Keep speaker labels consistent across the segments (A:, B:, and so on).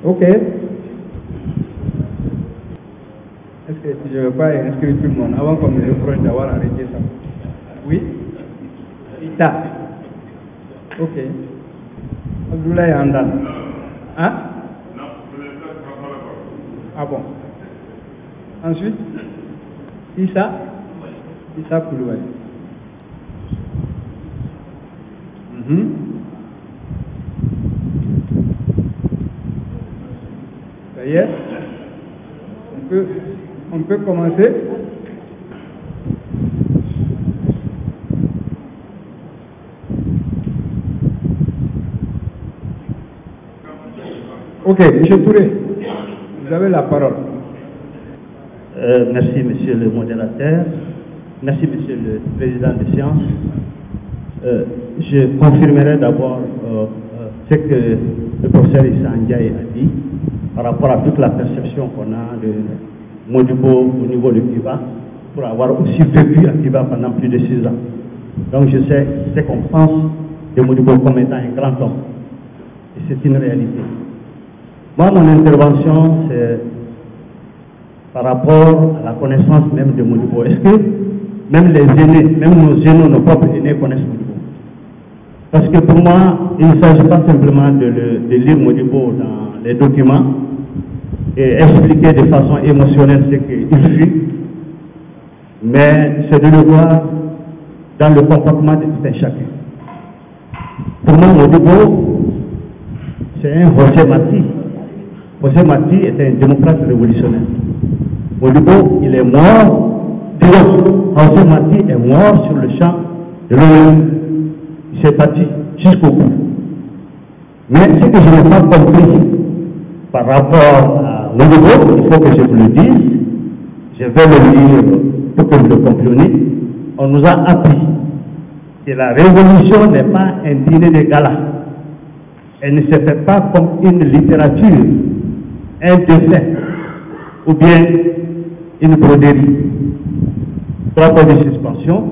A: Ok. Est-ce que je ne vais pas inscrire tout le monde avant qu'on me reproche d'avoir arrêté ça? Oui? Ita. Ok. Abdoulaye Andal. Hein? Non, je n'ai pas la parole. Ah bon? Ensuite? Issa? Issa Koulibaly. Ça y est? On peut commencer? Ok, M. Touré, vous avez la parole.
B: Merci, monsieur le modérateur. Merci, monsieur le président de séance. Je confirmerai d'abord ce que le professeur Issa Ndiaye a dit par rapport à toute la perception qu'on a de Modibo au niveau de Cuba, pour avoir aussi vécu à Cuba pendant plus de 6 ans. Donc je sais ce qu'on pense de Modibo comme étant un grand homme. Et c'est une réalité. Moi, mon intervention, c'est par rapport à la connaissance même de Modibo. Est-ce que même les aînés, même nos aînés, nos propres aînés connaissent Modibo? Parce que pour moi, il ne s'agit pas simplement de lire Modibo dans les documents et expliquer de façon émotionnelle ce qu'il fut, mais c'est de le voir dans le comportement de tout un chacun. Pour moi, Modibo, c'est un José Marti. José Marti est un démocrate révolutionnaire. Modibo, il est mort, disons, José Marti est mort sur le champ de l'ONU. Il s'est battu jusqu'au bout. Mais ce que je n'ai pas compris par rapport à Modibo, il faut que je vous le dise, je vais le lire pour que vous le compreniez. On nous a appris que la révolution n'est pas un dîner de gala. Elle ne se fait pas comme une littérature, un dessin ou bien une broderie. 3 points de suspension,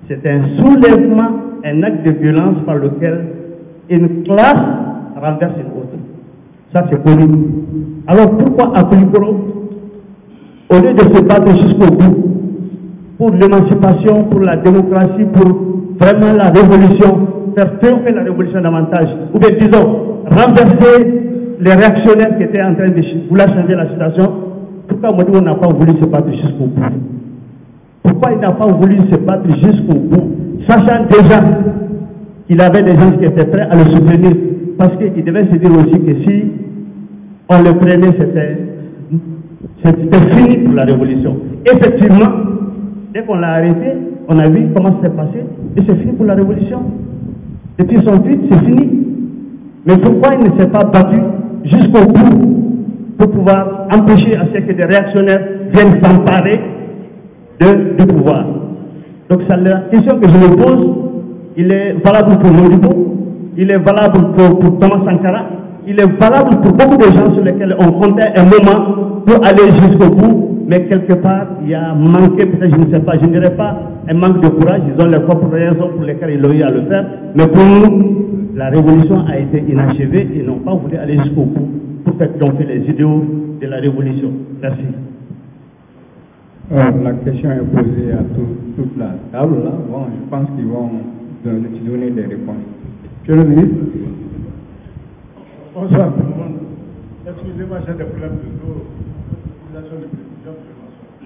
B: c'est un soulèvement, un acte de violence par lequel une classe renverse une autre. Ça, c'est connu. Alors pourquoi appliquerons, au lieu de se battre jusqu'au bout pour l'émancipation, pour la démocratie, pour vraiment la révolution, faire triompher la révolution davantage, ou bien disons, renverser les réactionnaires qui étaient en train de vouloir changer la situation, pourquoi Modibo n'a pas voulu se battre jusqu'au bout? Pourquoi il n'a pas voulu se battre jusqu'au bout, sachant déjà qu'il avait des gens qui étaient prêts à le soutenir, parce qu'il devait se dire aussi que si on le prenait, c'était fini pour la révolution. Effectivement, dès qu'on l'a arrêté, on a vu comment ça s'est passé, et c'est fini pour la révolution. Depuis son tweet, c'est fini. Mais pourquoi il ne s'est pas battu jusqu'au bout pour pouvoir empêcher à ce que des réactionnaires viennent s'emparer du pouvoir? Donc c'est la question que je me pose. Il est valable pour Modibo, il est valable pour Thomas Sankara, il est valable pour beaucoup de gens sur lesquels on comptait un moment pour aller jusqu'au bout, mais quelque part il y a manqué, peut-être je ne sais pas, je ne dirais pas un manque de courage, ils ont leurs propres raisons pour lesquelles ils ont eu à le faire, mais pour nous, la révolution a été inachevée et n'ont pas voulu aller jusqu'au bout pour faire triompher les idéaux de la révolution. Merci.
A: La question est posée à toute la table là. Bon, je pense qu'ils vont donner des réponses. Monsieur le ministre.
C: Bonsoir tout le monde. Excusez-moi, j'ai des problèmes de dos. Utilisation de précision, je m'assois.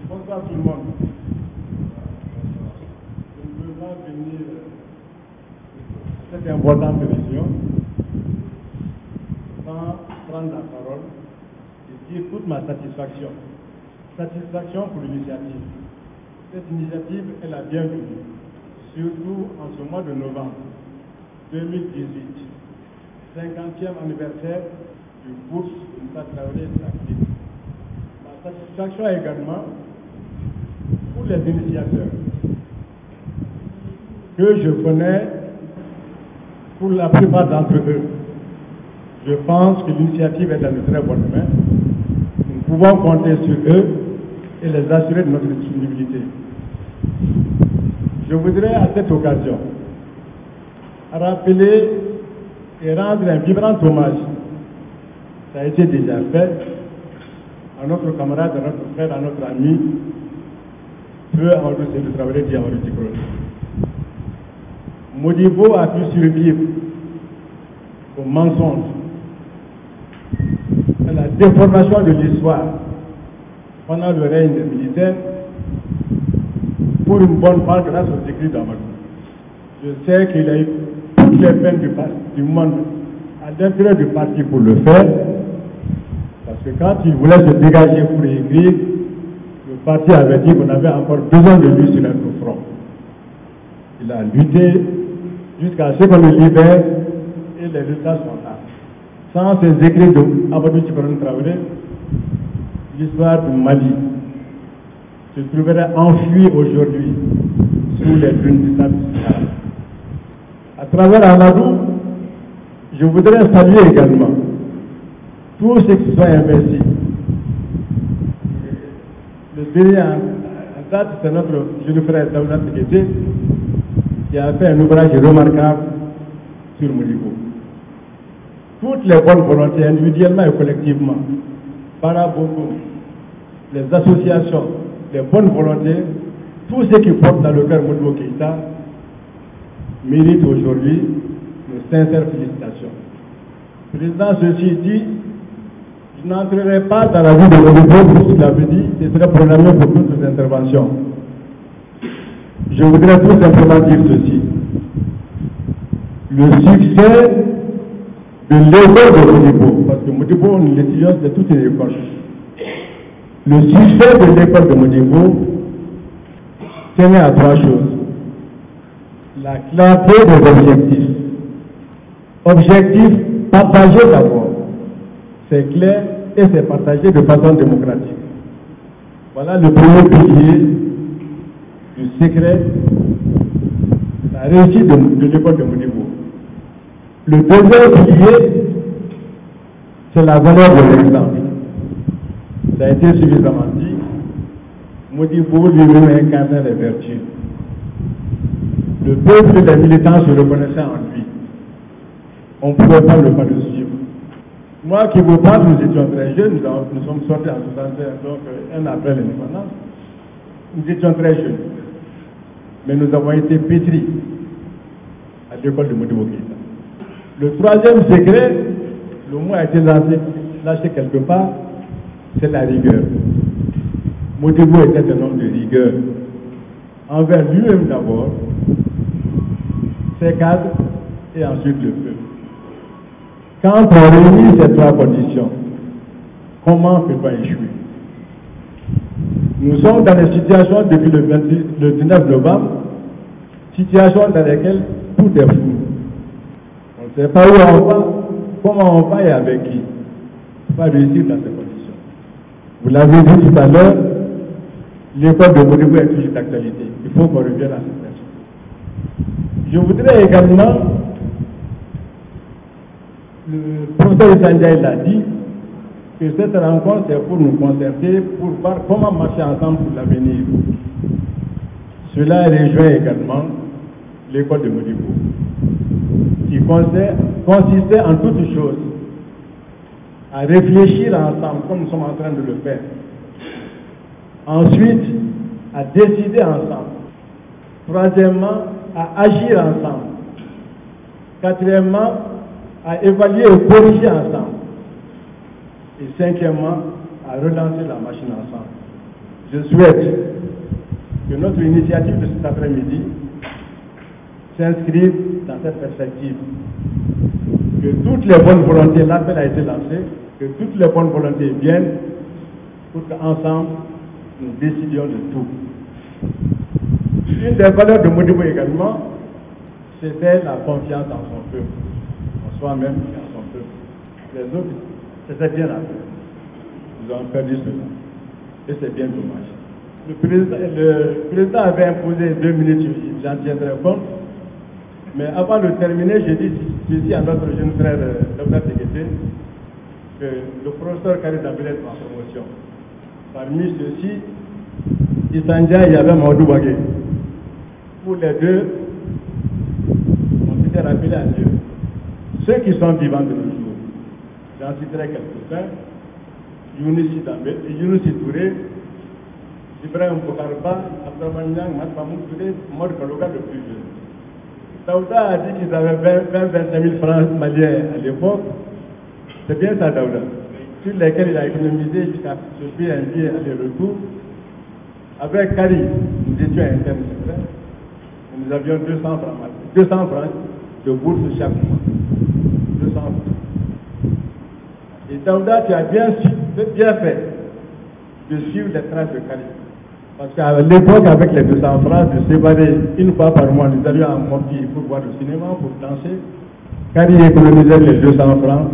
C: Bonsoir tout le monde. Je ne peux pas venir à cette importante réunion sans prendre la parole et dire toute ma satisfaction. Satisfaction pour l'initiative. Cette initiative est la bienvenue, surtout en ce mois de novembre 2018, 50e anniversaire du bourse de Moussa Traoré et Sakri. La satisfaction également pour les initiateurs que je connais pour la plupart d'entre eux. Je pense que l'initiative est dans de très bonnes mains. Nous pouvons compter sur eux et les assurer de notre disponibilité. Je voudrais à cette occasion rappeler et rendre un vibrant hommage Ça a été déjà fait. À notre camarade, à notre frère, à notre ami, Feu Amadou Seydou Traoré dit Amadou Djibril. Modibo a pu survivre au mensonge, à la déformation de l'histoire pendant le règne militaire, pour une bonne part grâce aux écrits d'Amadou. Je sais qu'il a eu toutes les peines du monde à l'intérieur du parti pour le faire, parce que quand il voulait se dégager pour écrire, le parti avait dit qu'on avait encore besoin de lui sur notre front. Il a lutté jusqu'à ce qu'on le libère et les résultats sont là. Sans ces écrits d'Amadou Djibril Traoré, l'histoire du Mali se trouverait enfuie aujourd'hui sous les dunes du sable Sahara. À travers Amadou, je voudrais saluer également tous ceux qui sont investis. Le dernier en date, c'est notre jeune frère Daouda Sekete qui a fait un ouvrage remarquable sur Modibo. Toutes les bonnes volontés, individuellement et collectivement, Baraboko, les associations, les bonnes volontés, tous ceux qui portent dans le cœur Modibo Keïta méritent aujourd'hui nos sincères félicitations. Président, ceci dit, je n'entrerai pas dans la vie de Modibo pour ce qu'il avait dit, c'est très programmé pour toutes les interventions. Je voudrais tout simplement dire ceci. Le succès de l'école de Modibo, parce que Modibo, on l'étudiant, c'est toute une école. Le succès de l'école de Modibo tenait à trois choses. La clarté des objectifs. Objectifs partagés d'abord. C'est clair et c'est partagé de façon démocratique. Voilà le premier pilier du secret, la réussite de l'école de Modibo. Le deuxième pilier, c'est la valeur de l'exemple. Ça a été suffisamment dit. Modibo lui-même incarnait les vertus. Le peuple et les militants se reconnaissaient en lui. On ne pouvait pas le suivre. Moi qui vous parle, nous étions très jeunes, nous sommes sortis en 61, donc un après l'indépendance. Nous étions très jeunes. Mais nous avons été pétris à l'école de Modibo Keïta. Le troisième secret, le mot a été lâché quelque part, c'est la rigueur. Modibo était un homme de rigueur. Envers lui-même d'abord, ses cadres et ensuite le peuple. Quand on réunit ces trois conditions, comment peut-on échouer? Nous sommes dans des situations depuis le 19 novembre, situations dans lesquelles tout est flou. On ne sait pas où on va, comment on va et avec qui. Pas réussir dans ces conditions. Vous l'avez dit tout à l'heure, l'école de Modibo est toujours d'actualité. Il faut qu'on revienne à cette question. Je voudrais également, le professeur Sanjay l'a dit, que cette rencontre est pour nous concerter, pour voir comment marcher ensemble pour l'avenir. Cela rejoint également l'école de Modibo, qui consistait en toutes choses à réfléchir ensemble, comme nous sommes en train de le faire. Ensuite, à décider ensemble. Troisièmement, à agir ensemble. Quatrièmement, à évaluer et corriger ensemble. Et cinquièmement, à relancer la machine ensemble. Je souhaite que notre initiative de cet après-midi s'inscrive dans cette perspective. Que toutes les bonnes volontés, l'appel a été lancé, que toutes les bonnes volontés viennent pour qu'ensemble, nous décidions de tout. Une des valeurs de Modibo également, c'était la confiance en son peuple, en soi-même et en son peuple. Les autres, c'était bien la paix. Ils ont perdu cela. Et c'est bien dommage. Le président avait imposé 2 minutes, j'en tiendrai compte. Mais avant de terminer, j'ai dit ceci à notre jeune frère Dr Sekete, que le professeur Khalid Abel est en promotion. Parmi ceux-ci, Isanja, il y avait Maudou Bagé. Pour les deux, on s'était rappelé à Dieu. Ceux qui sont vivants de nos jours, J'en citerai quelques-uns. Younousi Touré, Ibrahim Boukarba, Abdelman Niang, Matmamoud Touré, Mord Kaloga le plus jeune. Daouda a dit qu'ils avaient 20-25 000 francs maliens à l'époque. C'est bien ça, Daouda. Sur lesquels il a économisé jusqu'à ce pays un billet aller-retour. Avec Kari, nous étions internes, c'est vrai. Nous avions 200 francs de bourse chaque mois. 200 francs. Et Daouda, tu as bien fait de suivre les traces de Kari. Parce qu'à l'époque, avec les 200 francs, de s'évader une fois par mois, nous allions à Montpellier pour voir le cinéma, pour danser. Kari économisait les 200 francs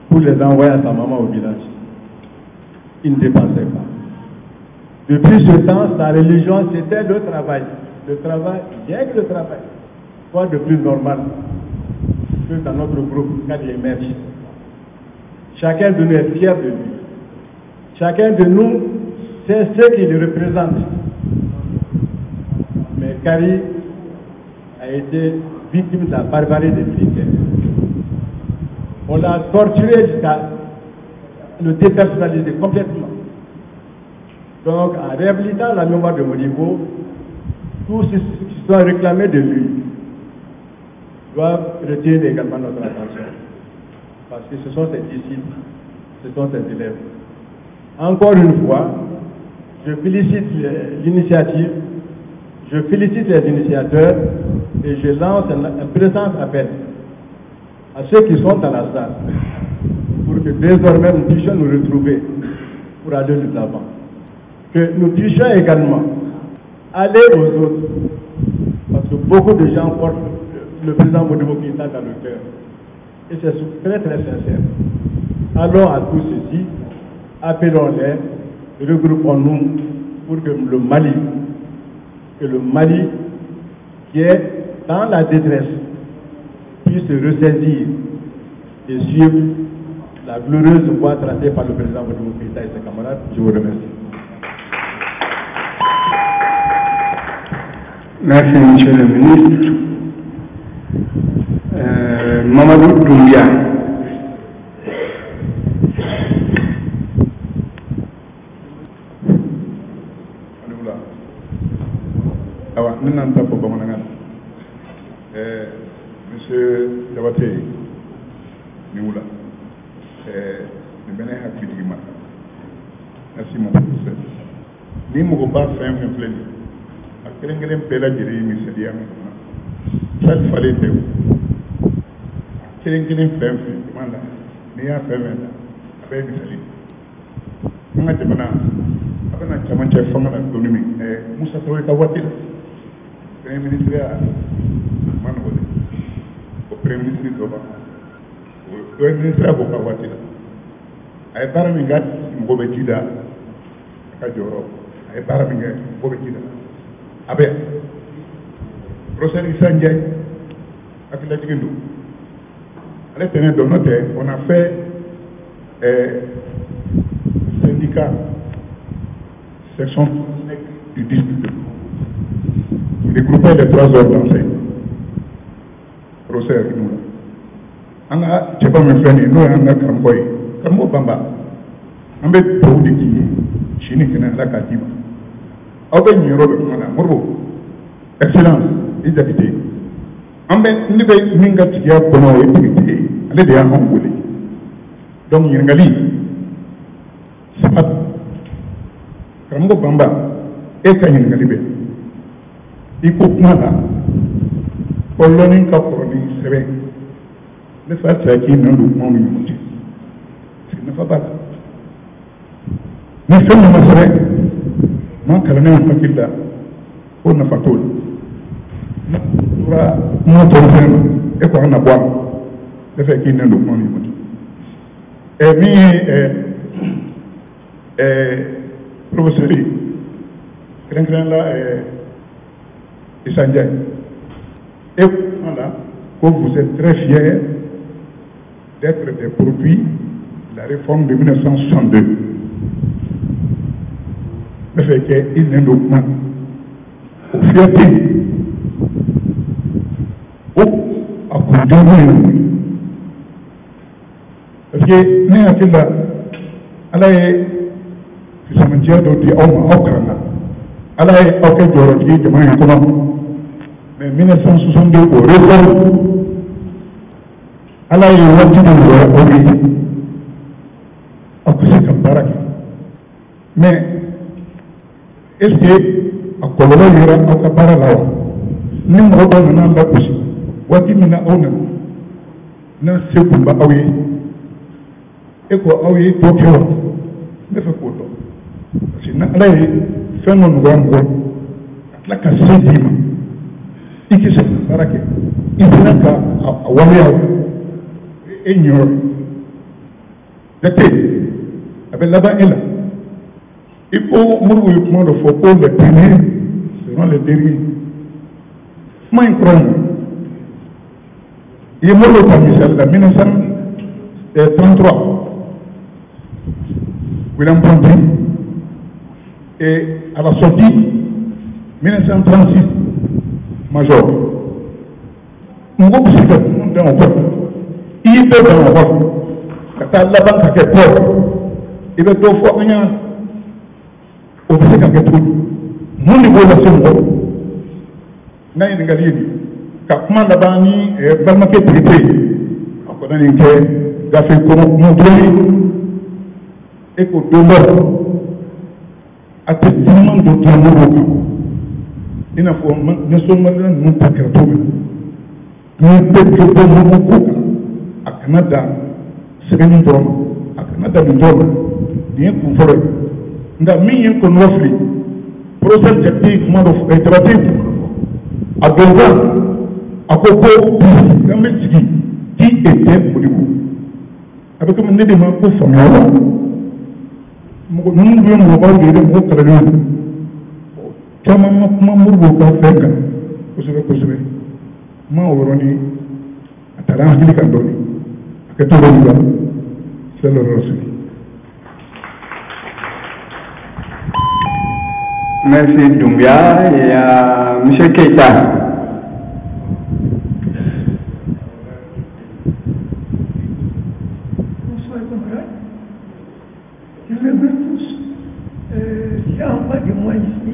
C: pour les envoyer à sa maman au village. Il ne dépensait pas. Depuis ce temps, sa religion, c'était le travail. Le travail, rien que le travail. Quoi de plus normal que dans notre groupe, quand il émerge. Chacun de nous est fier de lui. Chacun de nous sait ce qu'il représente. Mais Kari a été victime de la barbarie des militaires. On l'a torturé jusqu'à le dépersonnaliser complètement. Donc, en réhabilitant la mémoire de Modibo, tous ceux qui sont réclamés de lui doivent retenir également notre attention. Parce que ce sont ses disciples, ce sont ses élèves. Encore une fois, je félicite l'initiative, je félicite les initiateurs et je lance un présent appel à ceux qui sont à la salle pour que désormais nous puissions nous retrouver pour aller de l'avant. Que nous puissions également aller aux autres, parce que beaucoup de gens portent le président Modibo Keïta dans le cœur. Et c'est très très sincère. Allons à tous ceci, appelons-les, regroupons-nous pour que le Mali qui est dans la détresse puisse se ressaisir et suivre la glorieuse voie tracée par le président Modibo Keïta et ses camarades. Je vous remercie.
D: Merci, monsieur le ministre. Mamadou Doumbia.
E: Alors, nous n'avons pas pour monsieur Diabaté, nous là. Nous venons à Kidima. Merci, mon professeur. Nous ne pouvons pas faire un plaisir. Keren pela jiri misaliya sal fale te keren fem mala ni ya fem na abe misali nga jamana abana chaman che famana donumi Musa Traoré ka wati premier ministre man wole ko premier ministre do ba o ministre ko ka wati ay barami ngat mo be tida ka joro ay barami ngat mo be tida Abe, professeur Issa Ndiaye, avec la Tigindou. À l'intérieur de notre, on a fait syndicat, section du district. Les groupés les 3 heures d'enseignement. Professeur Inoula. On a, je ne sais pas me faire, nous on a Kamboy, Kambo Bamba. On a fait tout de qui, Chini qui n'a pas Katiba. Aube Niro Mana Murbo, excellence, exécuté. Ambe Nibe Minga Tia Pono et allez de Ambouli. Donc Yangali, Sapat, Kambo Bamba, et Kayangalibé. Il faut Mala, Polonin Kaporoni, Sebe. Le fait c'est qu'il n'a pas de motif. C'est ne pas. Mais c'est mon frère. Non, calme un peu là. On n'a pas tout. Nous tournons et qu'on a boire. Le fait qu'il n'a pas de motif. Et professeur, grand là, Issa Ndiaye. Et voilà, que vous êtes très fiers d'être des produits de la réforme de 1962. Le fait qu'il n'est pas au fierté, au à coup de parce que ne hakili la ala ye fisamantiya dɔ di aw ma aw kalan na ala ye aw kɛ jɔyɔrɔtigi jamana in kɔnɔ mais 1962 o réforme ala ye waati dɔ nɔgɔya aw ye aw ka se ka baara kɛ mais est ce que a kɔlɔlɔ yera aw ka baara la wa ni mɔgɔ dɔ nana lagosi waati min na aw nana n'a se kun bɛ aw ye e ko aw ye dɔ kɛ wa ne fɛ k'o dɔn parce que n'ala ye fɛn dɔ nɔgɔya mɔgɔ ka tila ka se d'i ma i k'i se ka baara kɛ i fana ka a waleya e ɲɛyɔrɔ jate a bɛ laban e la i ko Modibo ye kuma dɔ fɔ ko le premier seront les derniers kuma in kɔrɔ ye i ye Modibo ta misali la 1933 William Ponty et à la sortie 1936 major mɔgɔ bɛ se ka ninnu dan o kɔrɔ i y'i bɛɛ dan o kɔrɔ ka taa laban ka kɛ pɔr i bɛ dɔ fɔ an ɲɛna o bɛ se ka kɛ cogo di mun de b'o lase mɔgɔ n'a ɲininkali ye nin ka kuma laban ni balimakɛ tigite a kɔni nin kɛ gafe kɔnɔ kuma dɔɔni e ko don dɔ a tɛ juguman dɔ dilan Modibo kan i n'a fɔ ɲɛsɔnmaliya ninnu ta kɛra cogo min na ni bɛɛ bɛ bɔ Modibo ko kan a kana dan sɛbɛnni dɔrɔn ma a kana dan nin dɔrɔn ma nin ye kun fɔlɔ ye nka min ye kɔnɔgɔ fili professeur Jabate kuma dɔ Jabate a donkan a ko k'an bɛ jigin qui était Modibo a bɛ komi ne de ma ko faamuya la mɔgɔ ninnu dun ye mɔgɔbaw de ye mɔgɔ kalannen don caman ma kuma Modibo ka fɛn kan kosɛbɛ kosɛbɛ ma o yɔrɔnin a taara an hakili kan dɔɔnin a kɛ to dɔɔnin la c'est le reste.
D: Merci Doumbia et M. Keïta.
F: Bonsoir camarades. Je remercie tous. J'ai en bas de moi ici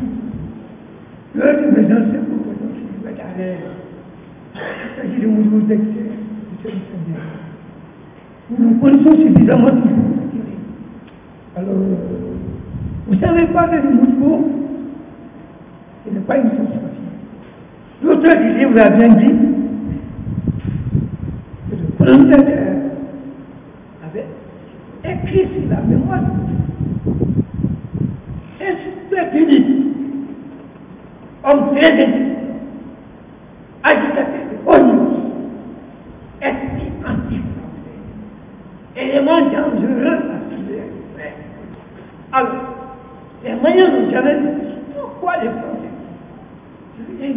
F: l'un de mes anciens compagnons qui va à l'air. Il s'agit de Modibo Dexter, du service sanitaire. Nous nous connaissons suffisamment pour vous attirer. Alors, vous savez parler de Modibo, ce n'est pas une satisfaction. L'auteur du livre a bien dit que le présentateur avait écrit sur la mémoire de Modibo. Esprit unique, homme très intéressant, agitateur de haut niveau, esprit anti-français, élément dangereux à cibler. Alors, les moyens n'ont jamais dit pourquoi les Français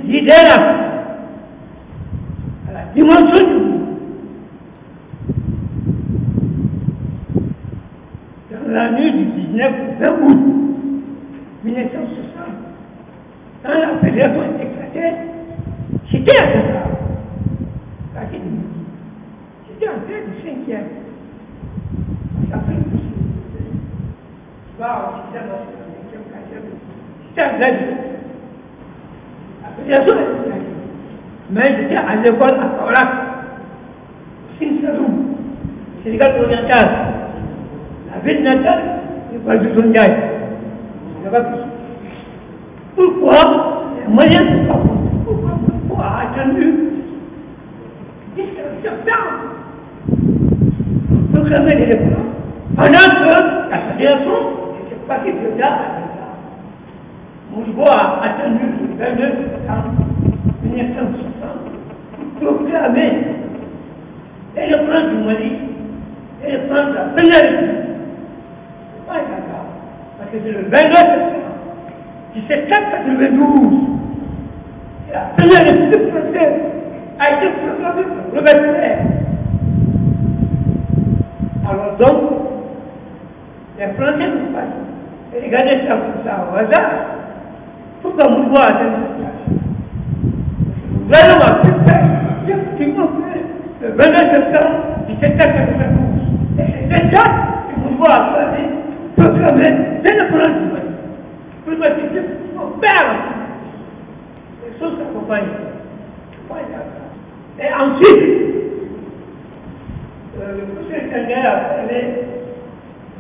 F: guider la France à la dimension du monde. Dans la nuit du 19 au 20 août 1960, quand la fédération éclatait, j'étais à Dakar, quartier de Midi. J'étais en train du 5e. Ça fait une possibilité. Bah, j'étais dans le 5e quartier. J'étais à Dakar. La fédération est éclatée. Mais j'étais à l'école à Kaolack, Sinsaloum, Sénégal oriental. La ville natale, c'est pas du tout Ndiaye. Pourquoi les moyens ne sont pas bons? Pourquoi a attendu jusqu'à septembre pour programmer les débats pendant que la fédération était partie de là à là. Modibo a attendu le 22 septembre 1960 pour proclamer l'indépendance du Mali et le prendre la première République. C'est pas d'accord, parce que c'est le 22 septembre 1792. La première République française a été proclamée par Robespierre. Alors donc, les Français n'ont pas dit, regardez ça comme ça au hasard, pourquoi Modibo a atteint cette place? Le gouvernement a pu faire, effectivement, le 29 septembre 1792. Et campagne. Et ensuite, le professeur Senghor a parlé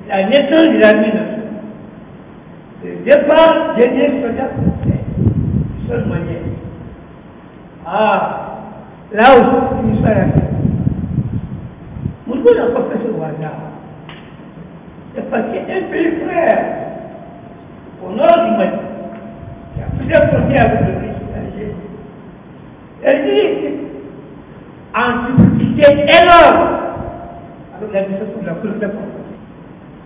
F: de la naissance de l'armée nationale. Le départ des derniers soldats français, de seule manière. Ah, là aussi, une histoire à faire. Moulbou n'a pas fait ce hasard. C'est parce qu'un pays frère, au nord du Mali, qui a plusieurs frontières avec le Brésil, elle dit en difficulté énorme avec l'administration de la colonie française.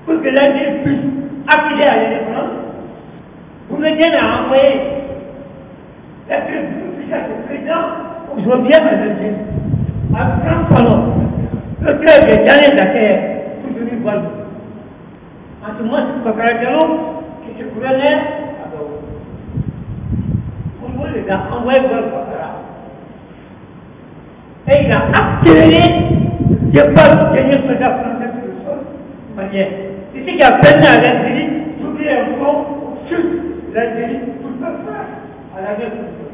F: Pour que l'Algérie puisse accéder à l'indépendance, vous mettez à envoyer la officielle du président aujourd'hui à l'Algérie, à grand salon, le cœur des derniers de la terre, pour venir voir le. En ce moment, c'est Bakara Diallo qui était gouverneur à Gao. On les a envoyés voir Bakara. Et il a accéléré le départ du dernier soldat français sur le sol malien. C'est ce qui a permis à l'Algérie d'ouvrir un front au sud de l'Algérie pour faire face à la guerre mondiale.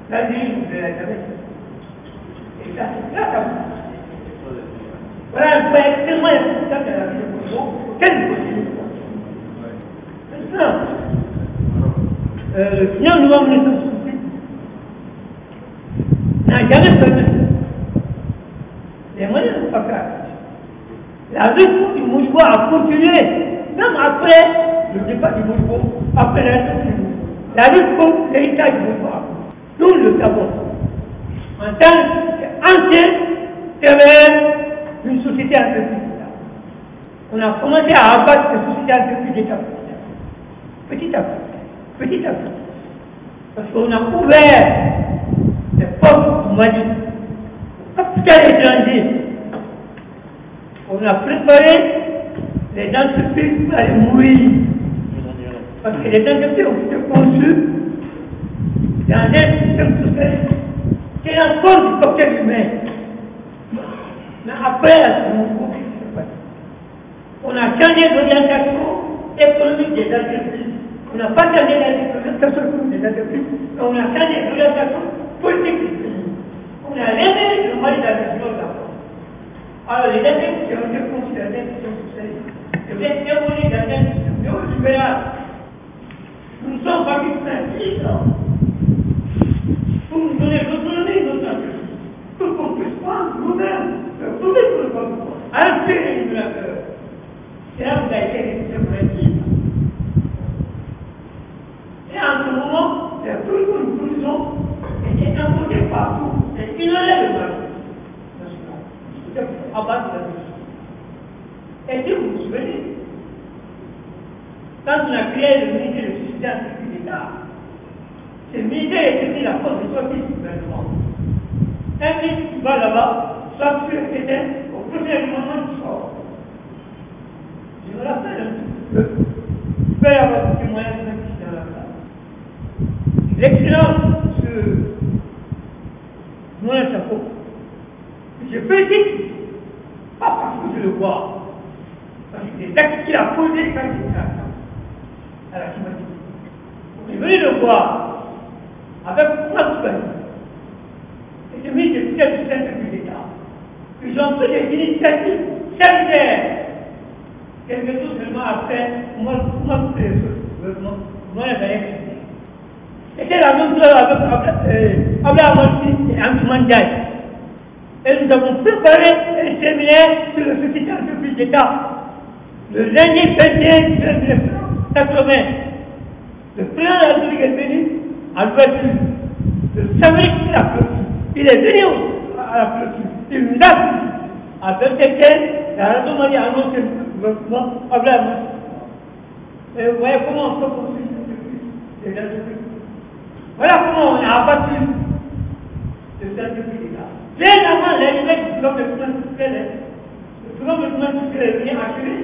F: L'Algérie ne voulait jamais. Et ça, c'est grâce à vous. Voilà un point extrêmement important de la vie de Congo. Quelle possibilité. Maintenant, le Seigneur nous a mené son souci. N'a jamais permis les moyens de pas faire. La lutte du Moujbo a continué, même après le départ du Moujbo, après l'intervention du Moujbo. La lutte contre l'héritage du Moujbo. Nous le savons. En tant qu'ancien témoin d'une société entreprise. On a commencé à abattre cette société entreprise d'État. Petit à petit. Petit à petit. Parce qu'on a ouvert les portes du Mali au capital étranger. On a préparé les entreprises pour aller mourir. Parce que les entreprises ont été conçues dans un système social qui est la force du cocktail humain. Mais après, on a changé l'orientation économique des entreprises. On n'a pas changé l'orientation économique des entreprises, mais on a changé l'orientation politique du pays. On a révélé le Mali dans la région de la France. Alors les entreprises qui ont été considérées comme socialistes devaient évoluer dans un système néolibéral. Nous sommes partis de principe pour nous donner l'autonomie de notre entreprise, pour qu'on puisse prendre nous-mêmes le pouvoir pour le gouvernement, arrêter les régulateurs. C'est là où vous avez été régulier pour être libre. Et en ce moment, les produits que nous produisons étaient importés partout. Et ignoraient le marché national. C'était pour abattre la vie. Et si vous vous souvenez, quand on a créé le ministère de société entreprise d'État, ce ministère était la force de sortie du gouvernement. Un ministre qui va là-bas, soit sûr et certain, au premier moment qui sort. Je me rappelle un petit peu. Il peut y avoir des témoignages qui dans la salle. L'excellence de Moulin Chapeau, je peux dire, pas parce que je le vois, parce que c'est l'acte qu'il a posé quand il était à la climatique. Je venais le voir avec moi tout seul. Et je mis des pièces du centre de l'État. Ils ont pris des initiatives sanitaires. Quelque chose seulement après, moi, j'avais expliqué. C'était la même chose avec Abraham Monsi et Antoine Diaye. Et nous avons préparé un séminaire sur le société entreprise d'État. Le lundi 21 1980, le président de la République est venu à l'ouverture. Le samedi, il a clôture. Il est venu à la clôture. Il nous a dit, à 21, la radio Mali a annoncé le gouvernement Abraham Monsi. Et vous voyez comment on peut construire les entreprises. Voilà comment on a abattu le certificat d'État. Bien avant l'arrivée du bloc de finances fiscales, le bloc de finances fiscales est venu assurer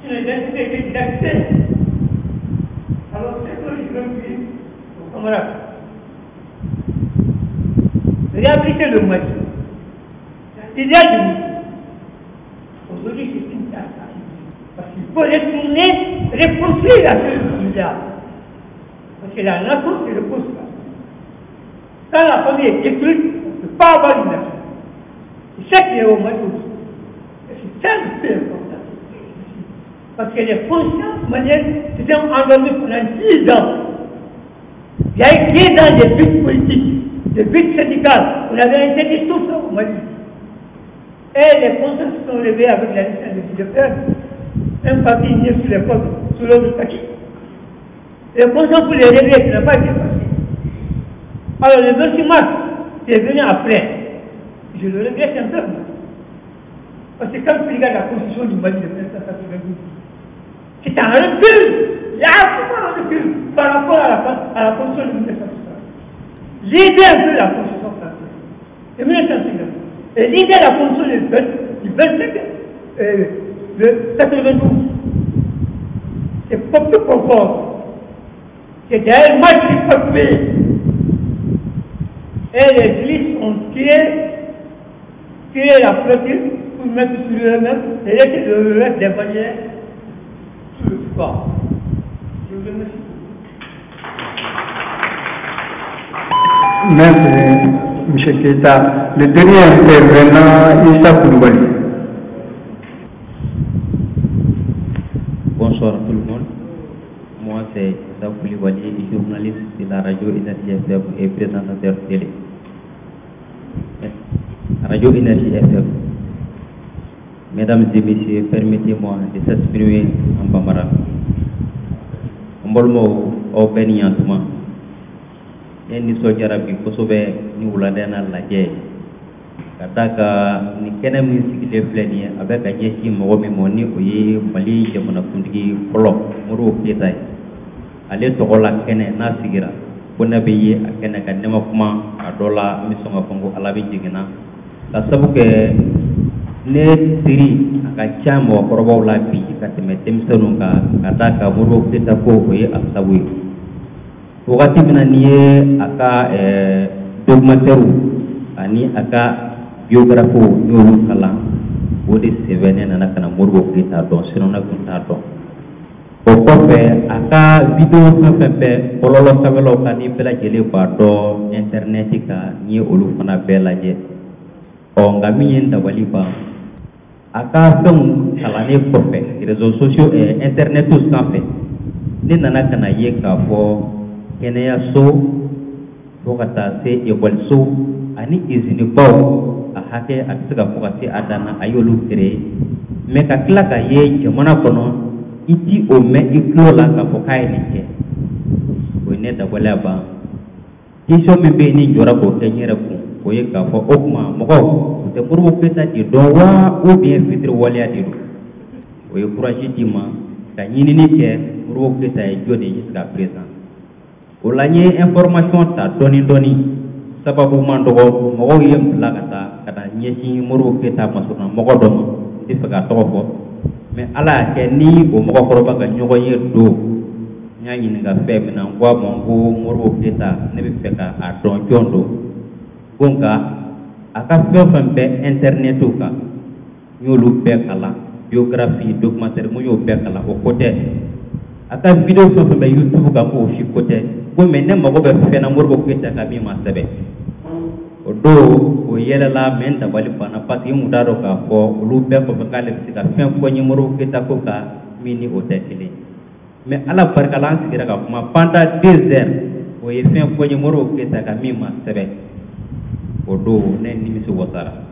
F: si les entités étaient didactées. Alors, c'est que je veux dire aux camarades. Réhabiliter le Mali. Il y a du Mali. Aujourd'hui, c'est une tâche. Parce qu'il faut reconstruire la chose du milliard. Parce que la nation, c'est le poste. Quand la famille est détruite, on ne peut pas avoir une nation. C'est ça qui est au Mali aussi. C'est ça le plus important. Parce que les consciences maliennes se sont endormies pendant 10 ans. Il y a eu 10 ans de luttes politiques, de luttes syndicales. On avait interdit tout ça au Mali. Et les consciences se sont levées avec la naissance de faire un parti né sur les côtes, sur l'autre parti. Les consciences pour les réveiller, ça n'a pas été facile. Alors le 26 mars, c'est venu après. Je le regrette un peu. Parce que quand tu regardes la constitution du Mali de 1992, c'est un recul. Il y a un recul par rapport à la constitution de 1960. L'idée un peu de la constitution française de 1950 et l'idée de la constitution du 25 de 92, c'est pas plus conforme. C'est un match qui peut payer. Et les églises ont tiré la flottille pour mettre sur eux-mêmes et laisser le reste des bannières sur le sport. Je vous remercie.
D: Merci, M. Keita. Le dernier intervenant, Issa Koulibaly.
G: Bonsoir à tout le monde. Moi, c'est Issa Koulibaly, journaliste de la radio Énergie FM et présentateur télé. Radio Énergie FM. Mesdames et messieurs, permettez-moi de s'exprimer en Bambara. Mbolmo au Beniantuma. Ni sojara bi kosobe ni wuladena laje. Kataka ni kene min sigile fleni avec a jeshi mo mi moni o yi Mali jamana kundigi polo muru ketay. Ale togola kene na sigira. Bona be yi akene ka nema kuma adola misonga fongo alabi jigina. La sabuke ne siri aka chamo korobo la bi kateme temsonu ka kataka muru keta ko o yi asawi. Wakati mina niye aka documentaire ani aka biographie nyolu kala wodi sevene nana kana morgo kita don sinona kunta don o kofe aka video fefe pololo kabelo kani bela jele ba do internet ka ni olu fana bela je o ngami yenda waliba aka fen kala ne kofe réseaux sociaux et internet tout ça fait ni nana kana ye ka fo kenya so bokata se école so ani izini baw a hake atsuga fokati adana ayolu kere me ka kila ka ye jamana kono iti o me iklola ka fokai nike o ne da wala ba iso me be ni jora ko kenyere ku o ye ka fo okuma mogo te burbu peta di dowa ou bien fitri wala di o ye courage di ma ka nyini ni ke burbu peta e jodi jusqu'à présent ulanye information ta doni sababu mandogo mogo yem lagata kada nyesi muru keta masuna mogo dom difaga tofo mais ala ke ni o mogo koroba ga nyogo ye do nyanyi nga femina ngwa mongo muru keta ne bi feka a don jondo gonga aka fembe internetu ka nyolu be kala biographie documentaire mo yo be kala o côté aka video fembe YouTube ka ko fi côté ko men ne mago be fena morbo keta ka bi ma sebe o do o yela la men ta bali pana pati mu daro ka fo lu be ko ka le sika fen ko ni morbo keta ko ka mini o tetele mais ala barka lan sikira ka kuma panda 2 heures o ye fen ko ni morbo keta ka mi ma sebe o do ne ni mi so wasara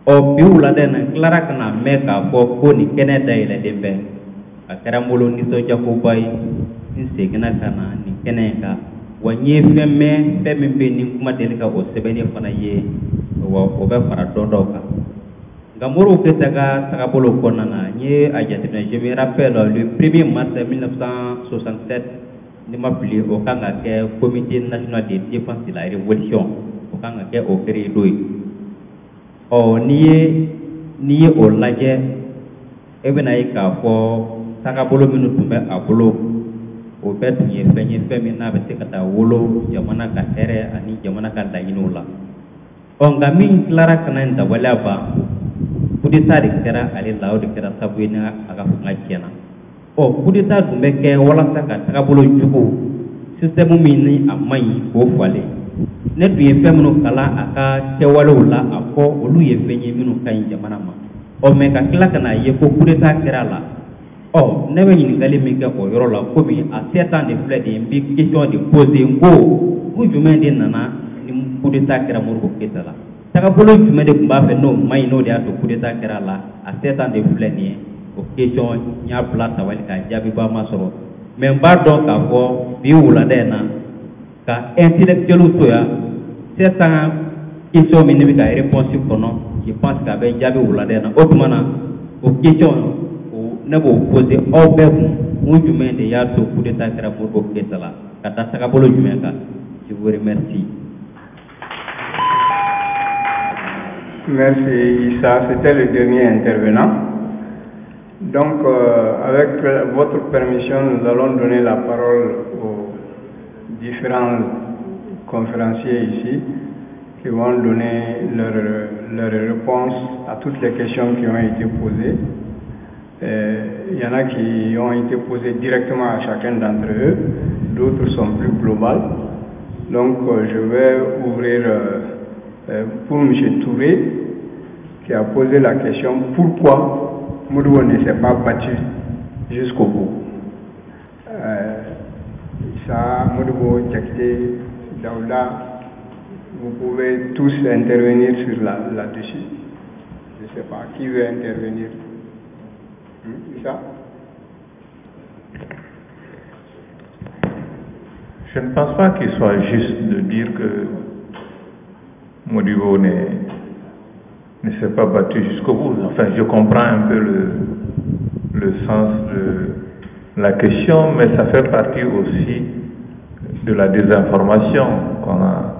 G: o bi wula den clara kana me ka fo ko ni kene dayla dembe akara molo ni so jako bay ni segna kana ni keneka wanye femme be ni kuma delika o sebeni fana ye o be fara dondo ka ngamuru ke taga bolo konana nye ajatina je me rappelle le 1er mars 1967 ni mapli o kanga ke comité national de défense de la révolution o kanga ke o créé doi o ni o laje ebena ika fo taga bolo minu tumbe abolo o betu ye fenye na be sekata wolo jamana ka here ani jamana ka dayinola on gamin clara kana nda wala ba kudita de kera ali lawo de kera sabuina aga funga kena o kudita dumbe ke wala saka taga bolo jugo système min a mayi ko fale ne tun ye fɛn minnu kalan a ka kɛwalew la a fɔ olu ye fɛn ye minnu ka ɲi jamana ma mais ka tila ka n'a ye ko coup d'état kɛra la ne bɛ ɲininkali min kɛ o yɔrɔ la komi a 7 ans de filɛ de n bɛ question de poser n ko jumɛn de nana ni coup d'état kɛra Modibo Keyita la tagabolo jumɛn de tun b'a fɛ n'o maɲi n'o de y'a to coup d'état kɛra la a 7 ans de filɛ nin ye o question n y'a bila tabali ka jaabiba ma sɔrɔ mais n b'a dɔn k'a fɔ bi wulada in na ka intellectuel to yan 7 ans question min ne bɛ ka réponse kɔnɔ je pense k'a bɛ jaabi wulada in na o tuma na o question ne b'o poser aw bɛɛ kun mun jumɛn de y'a to coup d'état kɛra Modibo Keyita la ka taa tagabolo jumɛn kan je vous remercie.
D: Merci Issa, c'était le dernier intervenant. Donc avec votre permission, nous allons donner la parole aux différents conférenciers ici qui vont donner leur réponse à toutes les questions qui ont été posées. Il y en a qui ont été posées directement à chacun d'entre eux, d'autres sont plus globales. Donc je vais ouvrir pour M. Touré qui a posé la question pourquoi Modibo ne s'est pas battu jusqu'au bout. Ça, Modibo, Diakité, Daouda, vous pouvez tous intervenir sur là-dessus. Je ne sais pas qui veut intervenir. Ça?
E: Je ne pense pas qu'il soit juste de dire que Modibo ne s'est pas battu jusqu'au bout. Enfin, je comprends un peu le sens de la question, mais ça fait partie aussi de la désinformation qu'on a.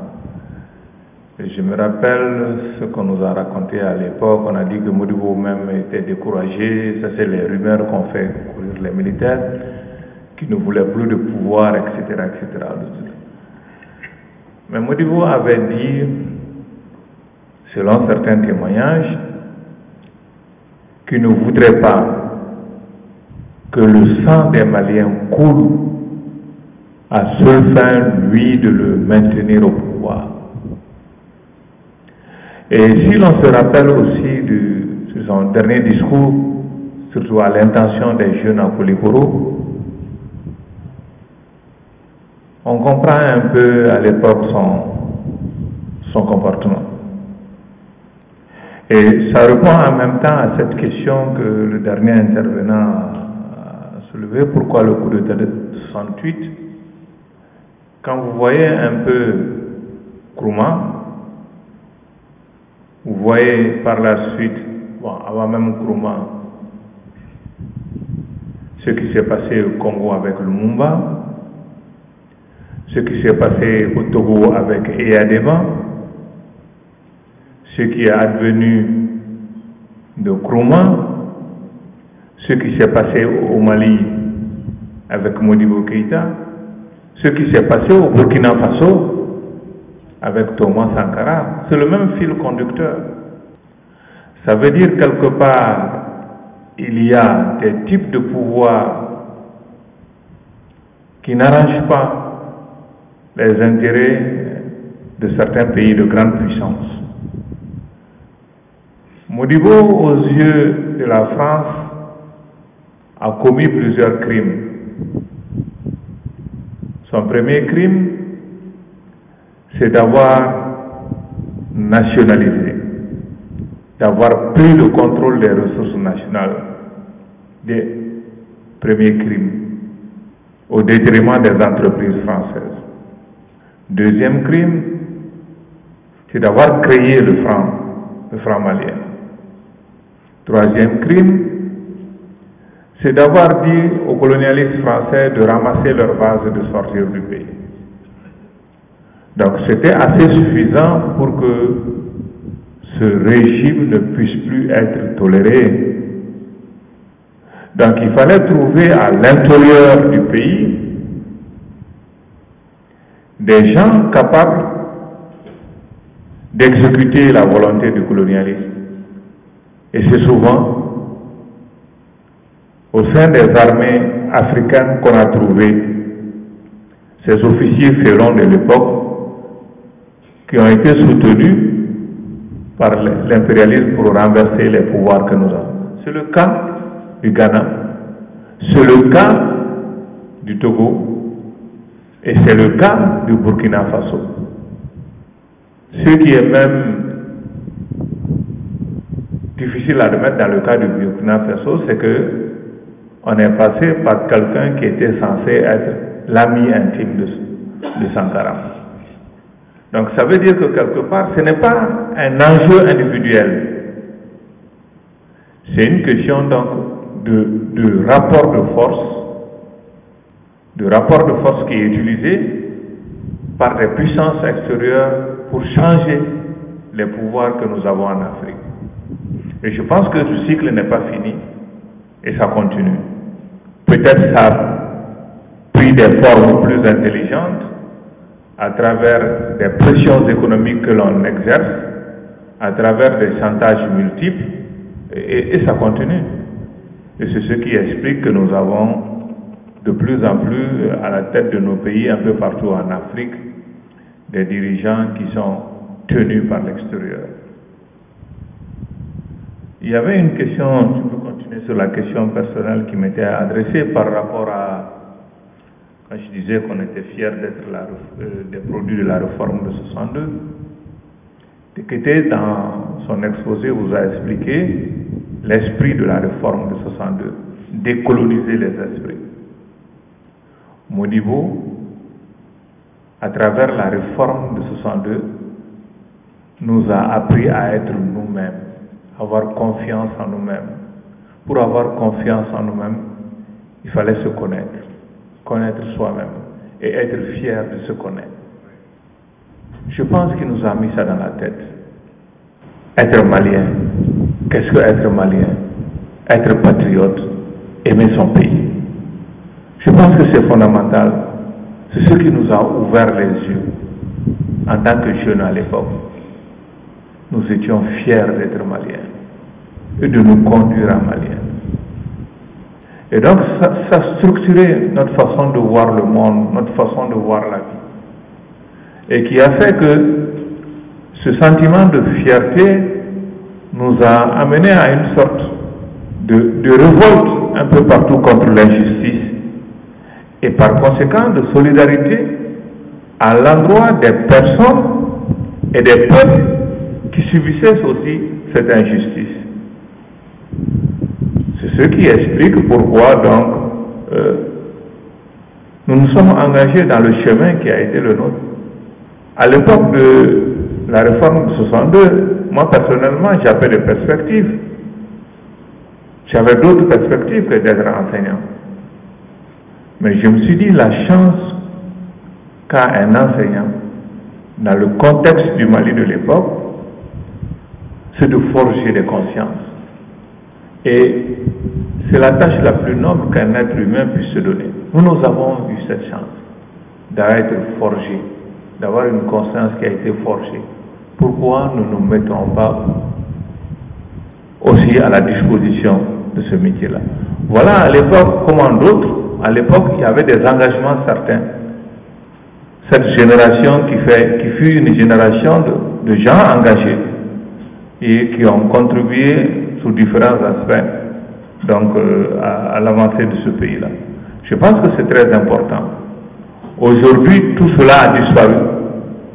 E: Je me rappelle ce qu'on nous a raconté à l'époque. On a dit que Modibo même était découragé. Ça, c'est les rumeurs qu'on fait courir les militaires, qui ne voulaient plus de pouvoir, etc., etc. Mais Modibo avait dit, selon certains témoignages, qu'il ne voudrait pas que le sang des Maliens coule à seule fin, lui, de le maintenir au pouvoir. Et si l'on se rappelle aussi de son dernier discours, surtout à l'intention des jeunes à Koulikoro, on comprend un peu à l'époque son comportement. Et ça répond en même temps à cette question que le dernier intervenant a soulevée, pourquoi le coup d'État de 68? Quand vous voyez un peu Nkrumah, vous voyez par la suite, avant même Nkrumah, ce qui s'est passé au Congo avec Lumumba, ce qui s'est passé au Togo avec Eyadema, ce qui est advenu de Nkrumah, ce qui s'est passé au Mali avec Modibo Keyita, ce qui s'est passé au Burkina Faso avec Thomas Sankara, c'est le même fil conducteur. Ça veut dire quelque part, il y a des types de pouvoirs qui n'arrangent pas les intérêts de certains pays de grande puissance. Modibo, aux yeux de la France, a commis plusieurs crimes. Son premier crime, c'est d'avoir nationalisé, d'avoir pris le contrôle des ressources nationales, des premiers crimes, au détriment des entreprises françaises. Deuxième crime, c'est d'avoir créé le franc malien. Troisième crime, c'est d'avoir dit aux colonialistes français de ramasser leurs vases et de sortir du pays. Donc c'était assez suffisant pour que ce régime ne puisse plus être toléré. Donc il fallait trouver à l'intérieur du pays des gens capables d'exécuter la volonté du colonialisme. Et c'est souvent au sein des armées africaines qu'on a trouvé
H: ces officiers félons de l'époque qui ont été soutenus par l'impérialisme pour renverser les pouvoirs que nous avons. C'est le cas du Ghana, c'est le cas du Togo et c'est le cas du Burkina Faso. Ce qui est même difficile à admettre dans le cas du Burkina Faso, c'est que on est passé par quelqu'un qui était censé être l'ami intime de Sankara. Donc ça veut dire que quelque part, ce n'est pas un enjeu individuel. C'est une question donc de rapport de force qui est utilisé par des puissances extérieures pour changer les pouvoirs que nous avons en Afrique. Et je pense que ce cycle n'est pas fini et ça continue. Peut-être ça a pris des formes plus intelligentes à travers des pressions économiques que l'on exerce, à travers des chantages multiples, et ça continue. Et c'est ce qui explique que nous avons de plus en plus à la tête de nos pays, un peu partout en Afrique, des dirigeants qui sont tenus par l'extérieur. Il y avait une question, je peux continuer sur la question personnelle qui m'était adressée par rapport à, quand je disais qu'on était fiers d'être des produits de la réforme de 62, Tekete, dans son exposé, vous a expliqué l'esprit de la réforme de 62, décoloniser les esprits. Modibo, à travers la réforme de 62, nous a appris à être nous-mêmes, avoir confiance en nous-mêmes. Pour avoir confiance en nous-mêmes, il fallait se connaître soi-même et être fier de se connaître. Je pense qu'il nous a mis ça dans la tête. Être malien, qu'est-ce que être malien? Être patriote, aimer son pays. Je pense que c'est fondamental. C'est ce qui nous a ouvert les yeux en tant que jeunes à l'époque. Nous étions fiers d'être maliens et de nous conduire en maliens. Et donc ça a structuré notre façon de voir le monde, notre façon de voir la vie. Et qui a fait que ce sentiment de fierté nous a amené à une sorte de révolte un peu partout contre l'injustice et par conséquent de solidarité à l'endroit des personnes et des peuples qui subissaient aussi cette injustice. C'est ce qui explique pourquoi donc nous nous sommes engagés dans le chemin qui a été le nôtre. À l'époque de la réforme de 62, moi personnellement j'avais des perspectives. J'avais d'autres perspectives que d'être enseignant. Mais je me suis dit la chance qu'a un enseignant dans le contexte du Mali de l'époque, c'est de forger des consciences. Et c'est la tâche la plus noble qu'un être humain puisse se donner. Nous avons eu cette chance d'être forgés, d'avoir une conscience qui a été forgée. Pourquoi nous ne nous mettrons pas aussi à la disposition de ce métier-là? Voilà, à l'époque, comme en d'autres, à l'époque, il y avait des engagements certains. Cette génération qui fut une génération de gens engagés et qui ont contribué sous différents aspects donc, à l'avancée de ce pays-là. Je pense que c'est très important. Aujourd'hui, tout cela a disparu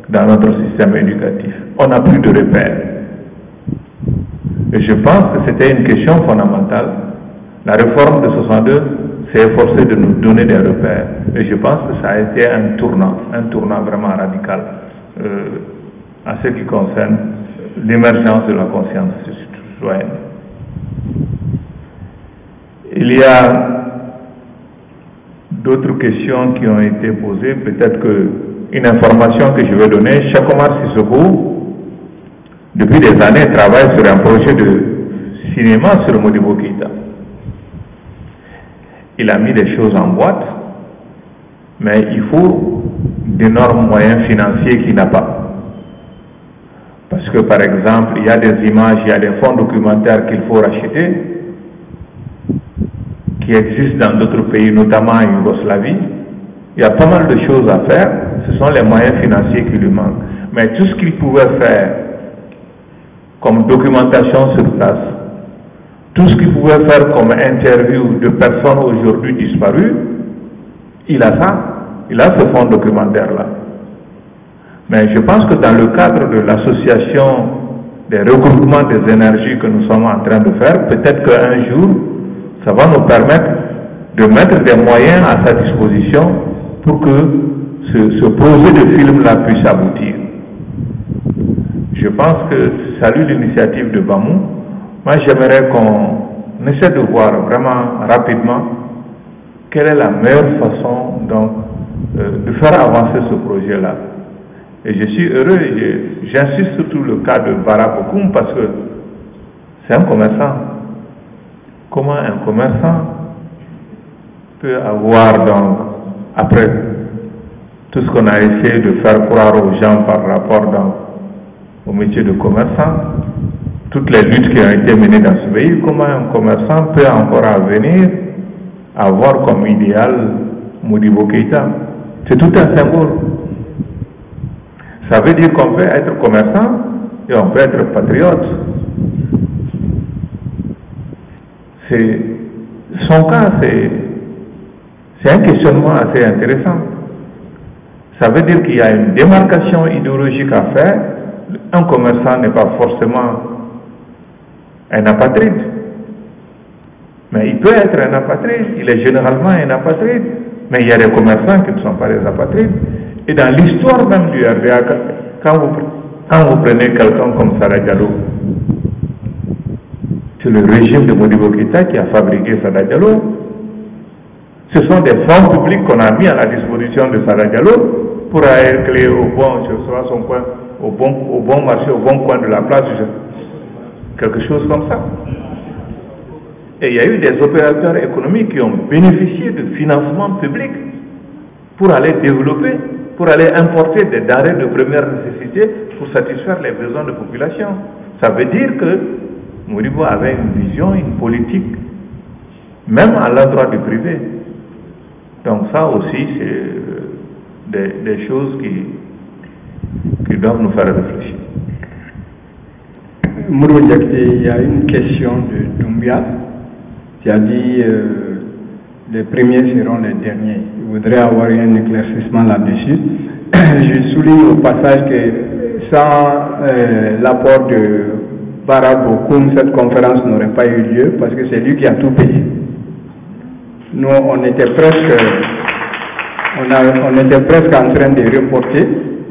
H: dans notre système éducatif. On n'a plus de repères. Et je pense que c'était une question fondamentale. La réforme de 62 s'est efforcée de nous donner des repères. Et je pense que ça a été un tournant vraiment radical en ce qui concerne l'émergence de la conscience citoyenne. Il y a d'autres questions qui ont été posées. Peut-être qu'une information que je vais donner, Cheikh Omar Sissoko, depuis des années, travaille sur un projet de cinéma sur Modibo Keïta. Il a mis des choses en boîte, mais il faut d'énormes moyens financiers qu'il n'a pas. Parce que par exemple, il y a des images, il y a des fonds documentaires qu'il faut racheter, qui existent dans d'autres pays, notamment en Yougoslavie, Il y a pas mal de choses à faire, ce sont les moyens financiers qui lui manquent. Mais tout ce qu'il pouvait faire comme documentation sur place, tout ce qu'il pouvait faire comme interview de personnes aujourd'hui disparues, il a ça, il a ce fonds documentaire-là. Mais je pense que dans le cadre de l'association des regroupements des énergies que nous sommes en train de faire, peut-être qu'un jour, ça va nous permettre de mettre des moyens à sa disposition pour que ce projet de film-là puisse aboutir. Je pense que salut l'initiative de Bamou. Moi, j'aimerais qu'on essaie de voir vraiment rapidement quelle est la meilleure façon donc, de faire avancer ce projet-là. Et je suis heureux, j'insiste sur le cas de Bara Bokoum parce que c'est un commerçant. Comment un commerçant peut avoir donc, après tout ce qu'on a essayé de faire croire aux gens par rapport donc, au métier de commerçant, toutes les luttes qui ont été menées dans ce pays, comment un commerçant peut encore venir avoir comme idéal Modibo Keïta? C'est tout un symbole. Ça veut dire qu'on peut être commerçant et on peut être patriote. Son cas, c'est un questionnement assez intéressant. Ça veut dire qu'il y a une démarcation idéologique à faire. Un commerçant n'est pas forcément un apatride. Mais il peut être un apatride, il est généralement un apatride. Mais il y a des commerçants qui ne sont pas des apatrides. Et dans l'histoire même du RDA, quand vous prenez quelqu'un comme Sada Diallo, c'est le régime de Modibo Keïta qui a fabriqué Sada Diallo. Ce sont des fonds publics qu'on a mis à la disposition de Sada Diallo pour aller clé au bon marché, au bon coin de la place, quelque chose comme ça. Et il y a eu des opérateurs économiques qui ont bénéficié de financements publics pour aller développer, pour aller importer des denrées de première nécessité pour satisfaire les besoins de la population. Ça veut dire que Modibo avait une vision, une politique, même à l'endroit du privé. Donc ça aussi, c'est des choses qui doivent nous faire réfléchir.
D: Mourou Diakité, il y a une question de Doumbia qui a dit les premiers seront les derniers. Je voudrais avoir un éclaircissement là-dessus. Je souligne au passage que sans l'apport de Bara Bokoum, cette conférence n'aurait pas eu lieu parce que c'est lui qui a tout payé. Nous, on était presque en train de reporter,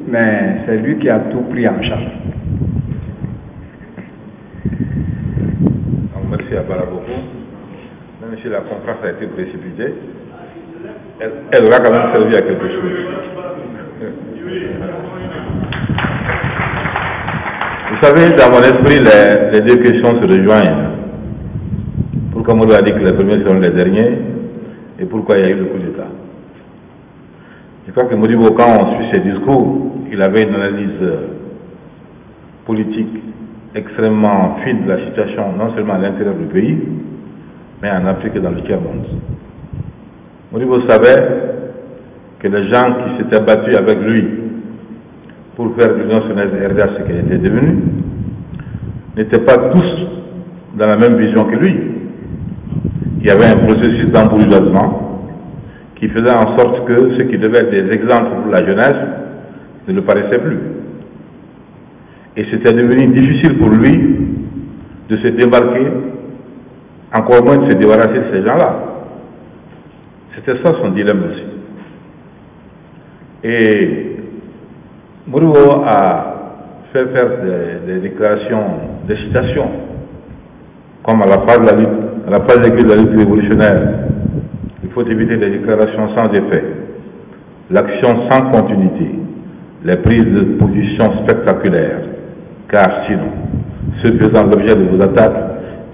D: mais c'est lui qui a tout pris en charge.
I: Merci à Bara Bokoum. Même si la conférence a été précipitée, elle aura quand même servi à quelque chose. Vous savez, dans mon esprit, les deux questions se rejoignent. Pourquoi Modibo a dit que les premiers seront les derniers et pourquoi il y a eu le coup d'État. Je crois que Modibo, quand on suit ses discours, il avait une analyse politique extrêmement fine de la situation, non seulement à l'intérieur du pays, mais en Afrique et dans le tiers-monde. Modibo savait que les gens qui s'étaient battus avec lui pour faire de l'Union sénégalaise RDA ce qu'elle était devenue, n'étaient pas tous dans la même vision que lui. Il y avait un processus d'embourgeoisement qui faisait en sorte que ceux qui devaient être des exemples pour la jeunesse ne le paraissaient plus. Et c'était devenu difficile pour lui de se débarquer, encore moins de se débarrasser de ces gens-là. C'était ça son dilemme aussi. Et Modibo a fait faire des déclarations, des citations, comme à la page de la lutte révolutionnaire. Il faut éviter des déclarations sans effet, l'action sans continuité, les prises de position spectaculaires, car sinon, ceux faisant l'objet de vos attaques,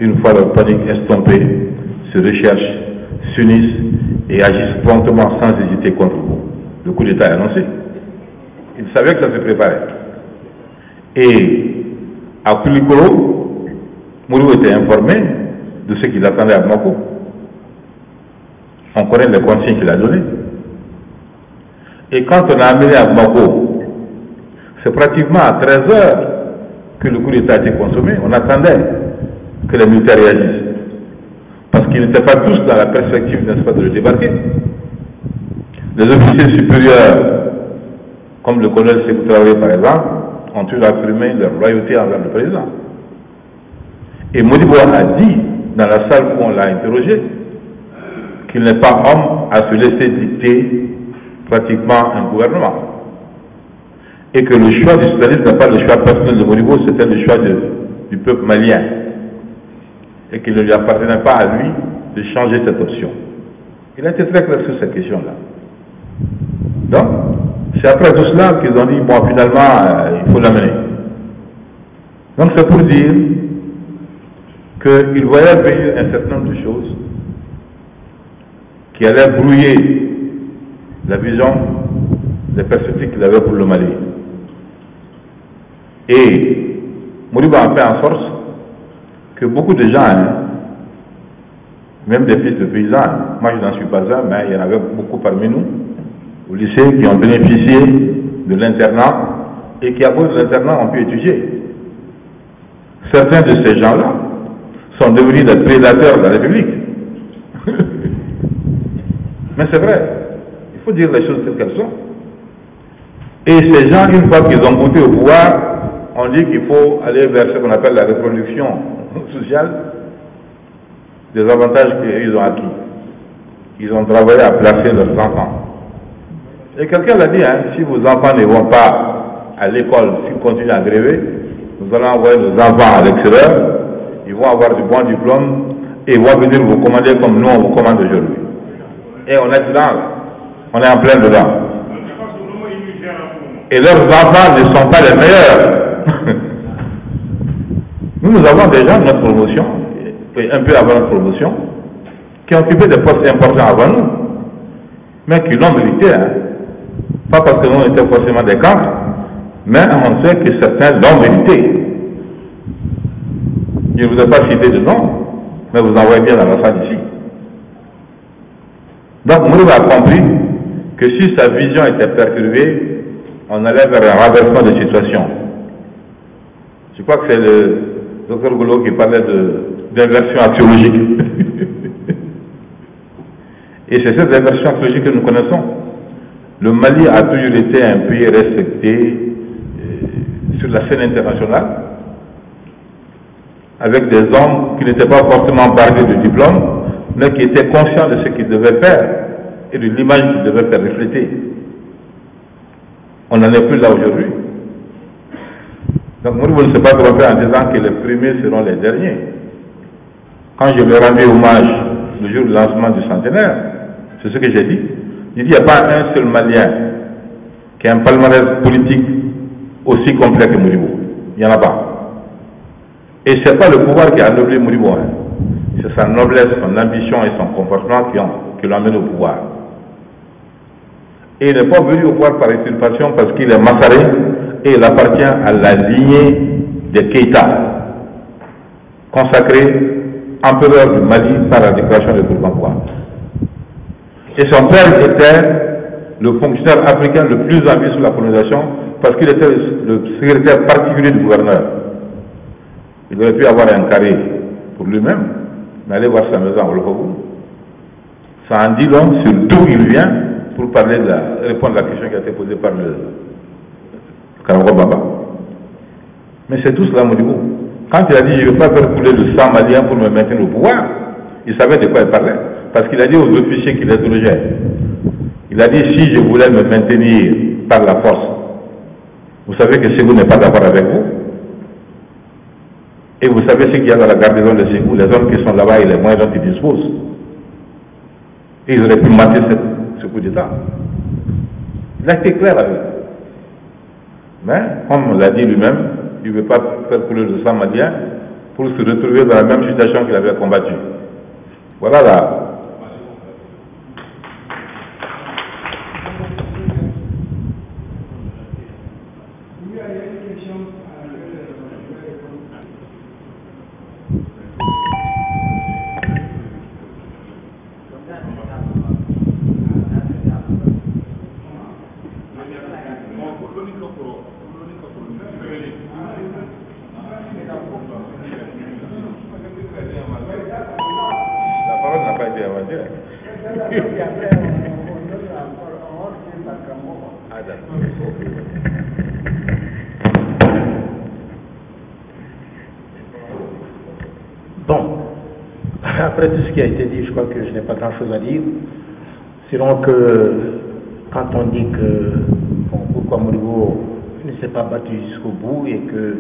I: une fois leur panique estompée, se recherchent, s'unissent et agissent promptement sans hésiter contre vous. Le coup d'État est annoncé. Il savait que ça se préparait. Et à Kulikoro, Modibo était informé de ce qu'il attendait à Bamako. On connaît les consignes qu'il a données. Et quand on a amené à Bamako, c'est pratiquement à 13 h que le coup d'État a été consommé. On attendait que les militaires réagissent. Parce qu'ils n'étaient pas tous dans la perspective, n'est-ce pas, de le débarquer. Les officiers supérieurs, comme le colonel Sékou Traoré par exemple, ont toujours affirmé leur loyauté envers le président. Et Modibo a dit, dans la salle où on l'a interrogé, qu'il n'est pas homme à se laisser dicter pratiquement un gouvernement. Et que le choix du socialisme n'est pas le choix personnel de Modibo, c'était le choix du peuple malien. Et qu'il ne lui appartenait pas à lui de changer cette option. Il a été très clair sur cette question-là. Donc, c'est après tout cela qu'ils ont dit, bon, finalement, il faut l'amener. Donc, c'est pour dire qu'il voyait venir un certain nombre de choses qui allaient brouiller la vision des perspectives qu'il avait pour le Mali. Et Modibo a fait en sorte que beaucoup de gens, même des fils de paysans, moi je n'en suis pas un, mais il y en avait beaucoup parmi nous, au lycée, qui ont bénéficié de l'internat et qui, à cause de l'internat, ont pu étudier. Certains de ces gens-là sont devenus des prédateurs de la République. Mais c'est vrai, il faut dire les choses telles qu'elles sont. Et ces gens, une fois qu'ils ont goûté au pouvoir, on dit qu'il faut aller vers ce qu'on appelle la reproduction sociale des avantages qu'ils ont acquis. Ils ont travaillé à placer leurs enfants. Et quelqu'un l'a dit, si vos enfants ne vont pas à l'école, s'ils continuent à gréver, nous allons envoyer nos enfants à l'extérieur, ils vont avoir du bon diplôme et ils vont venir vous commander comme nous on vous commande aujourd'hui. Et on est dedans, on est en plein dedans. Et leurs enfants ne sont pas les meilleurs. Nous avons déjà notre promotion, un peu avant notre promotion, qui ont occupé des postes importants avant nous, mais qui l'ont mérité. Pas parce que nous étions forcément des cadres, mais on sait que certains l'ont mérité. Je ne vous ai pas cité de nom, mais vous en voyez bien dans la salle ici. Donc Modibo a compris que si sa vision était perturbée, on allait vers un renversement de situation. Je crois que c'est le docteur Goulot qui parlait d'inversion axiologique. Et c'est cette inversion axiologique que nous connaissons. Le Mali a toujours été un pays respecté sur la scène internationale, avec des hommes qui n'étaient pas forcément bardés de diplômes, mais qui étaient conscients de ce qu'ils devaient faire et de l'image qu'ils devaient faire refléter. On n'en est plus là aujourd'hui. Donc Modibo ne s'est pas trompé en disant que les premiers seront les derniers. Quand je lui ai rendu hommage le jour du lancement du centenaire, c'est ce que j'ai dit. Il dit qu'il n'y a pas un seul Malien qui a un palmarès politique aussi complet que Modibo. Il n'y en a pas. Et ce n'est pas le pouvoir qui a noblé Modibo. C'est sa noblesse, son ambition et son comportement qui l'ont amené au pouvoir. Et il n'est pas venu au pouvoir par usurpation parce qu'il est Massaré et il appartient à la lignée des Keïta, consacré empereur du Mali par la déclaration de Tourbancourt. Et son père était le fonctionnaire africain le plus en vue sur la colonisation parce qu'il était le secrétaire particulier du gouverneur. Il aurait pu avoir un carré pour lui-même, mais allez voir sa maison au Lopogou. Ça en dit long sur d'où il vient pour parler répondre à la question qui a été posée par le Karamoko Baba. Mais c'est tout cela, Modibo. Quand il a dit je ne veux pas faire couler le sang malien pour me maintenir au pouvoir, il savait de quoi il parlait. Parce qu'il a dit aux officiers qui l'interrogeaient, il a dit si je voulais me maintenir par la force, vous savez que Ségou n'est pas d'accord avec vous. Et vous savez ce qu'il y a dans la garnison de Ségou, les hommes qui sont là-bas et les moyens dont ils disposent. Et ils auraient pu mater ce coup d'État. Il a été clair avec eux. Mais, comme l'a dit lui-même, il ne veut pas faire couler le sang malien pour se retrouver dans la même situation qu'il avait combattue. Voilà là. tu vas dire.
J: Bon, après tout ce qui a été dit, je crois que je n'ai pas grand-chose à dire. Sinon que, quand on dit que pourquoi Modibo ne s'est pas battu jusqu'au bout et que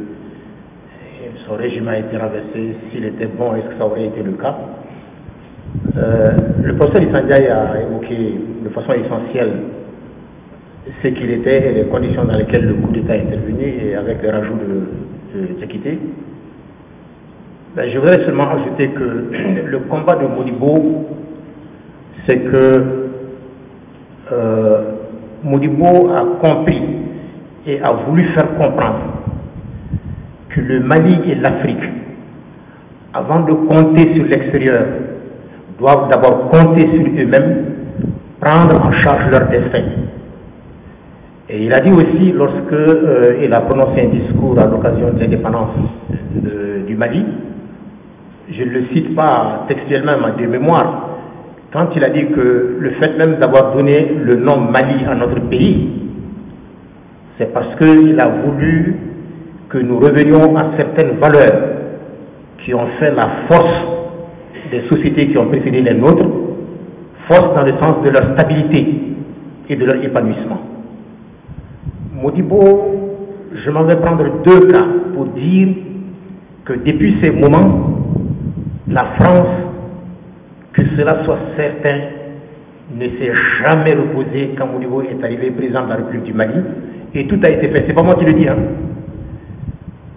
J: son régime a été renversé, s'il était bon, est-ce que ça aurait été le cas? Le professeur Issa Ndiaye a évoqué de façon essentielle ce qu'il était et les conditions dans lesquelles le coup d'État est intervenu et avec le rajout d'équité. Je voudrais seulement ajouter que le combat de Modibo, c'est que Modibo a compris et a voulu faire comprendre que le Mali et l'Afrique, avant de compter sur l'extérieur, doivent d'abord compter sur eux-mêmes, prendre en charge leur destin. Et il a dit aussi, lorsque il a prononcé un discours à l'occasion de l'indépendance du Mali, je ne le cite pas textuellement, mais de mémoire, quand il a dit que le fait même d'avoir donné le nom Mali à notre pays, c'est parce qu'il a voulu que nous revenions à certaines valeurs qui ont fait la force des sociétés qui ont précédé les nôtres, force dans le sens de leur stabilité et de leur épanouissement. Modibo, je m'en vais prendre deux cas pour dire que depuis ces moments, la France, que cela soit certain, ne s'est jamais reposée quand Modibo est arrivé président de la République du Mali, et tout a été fait. C'est pas moi qui le dis, hein.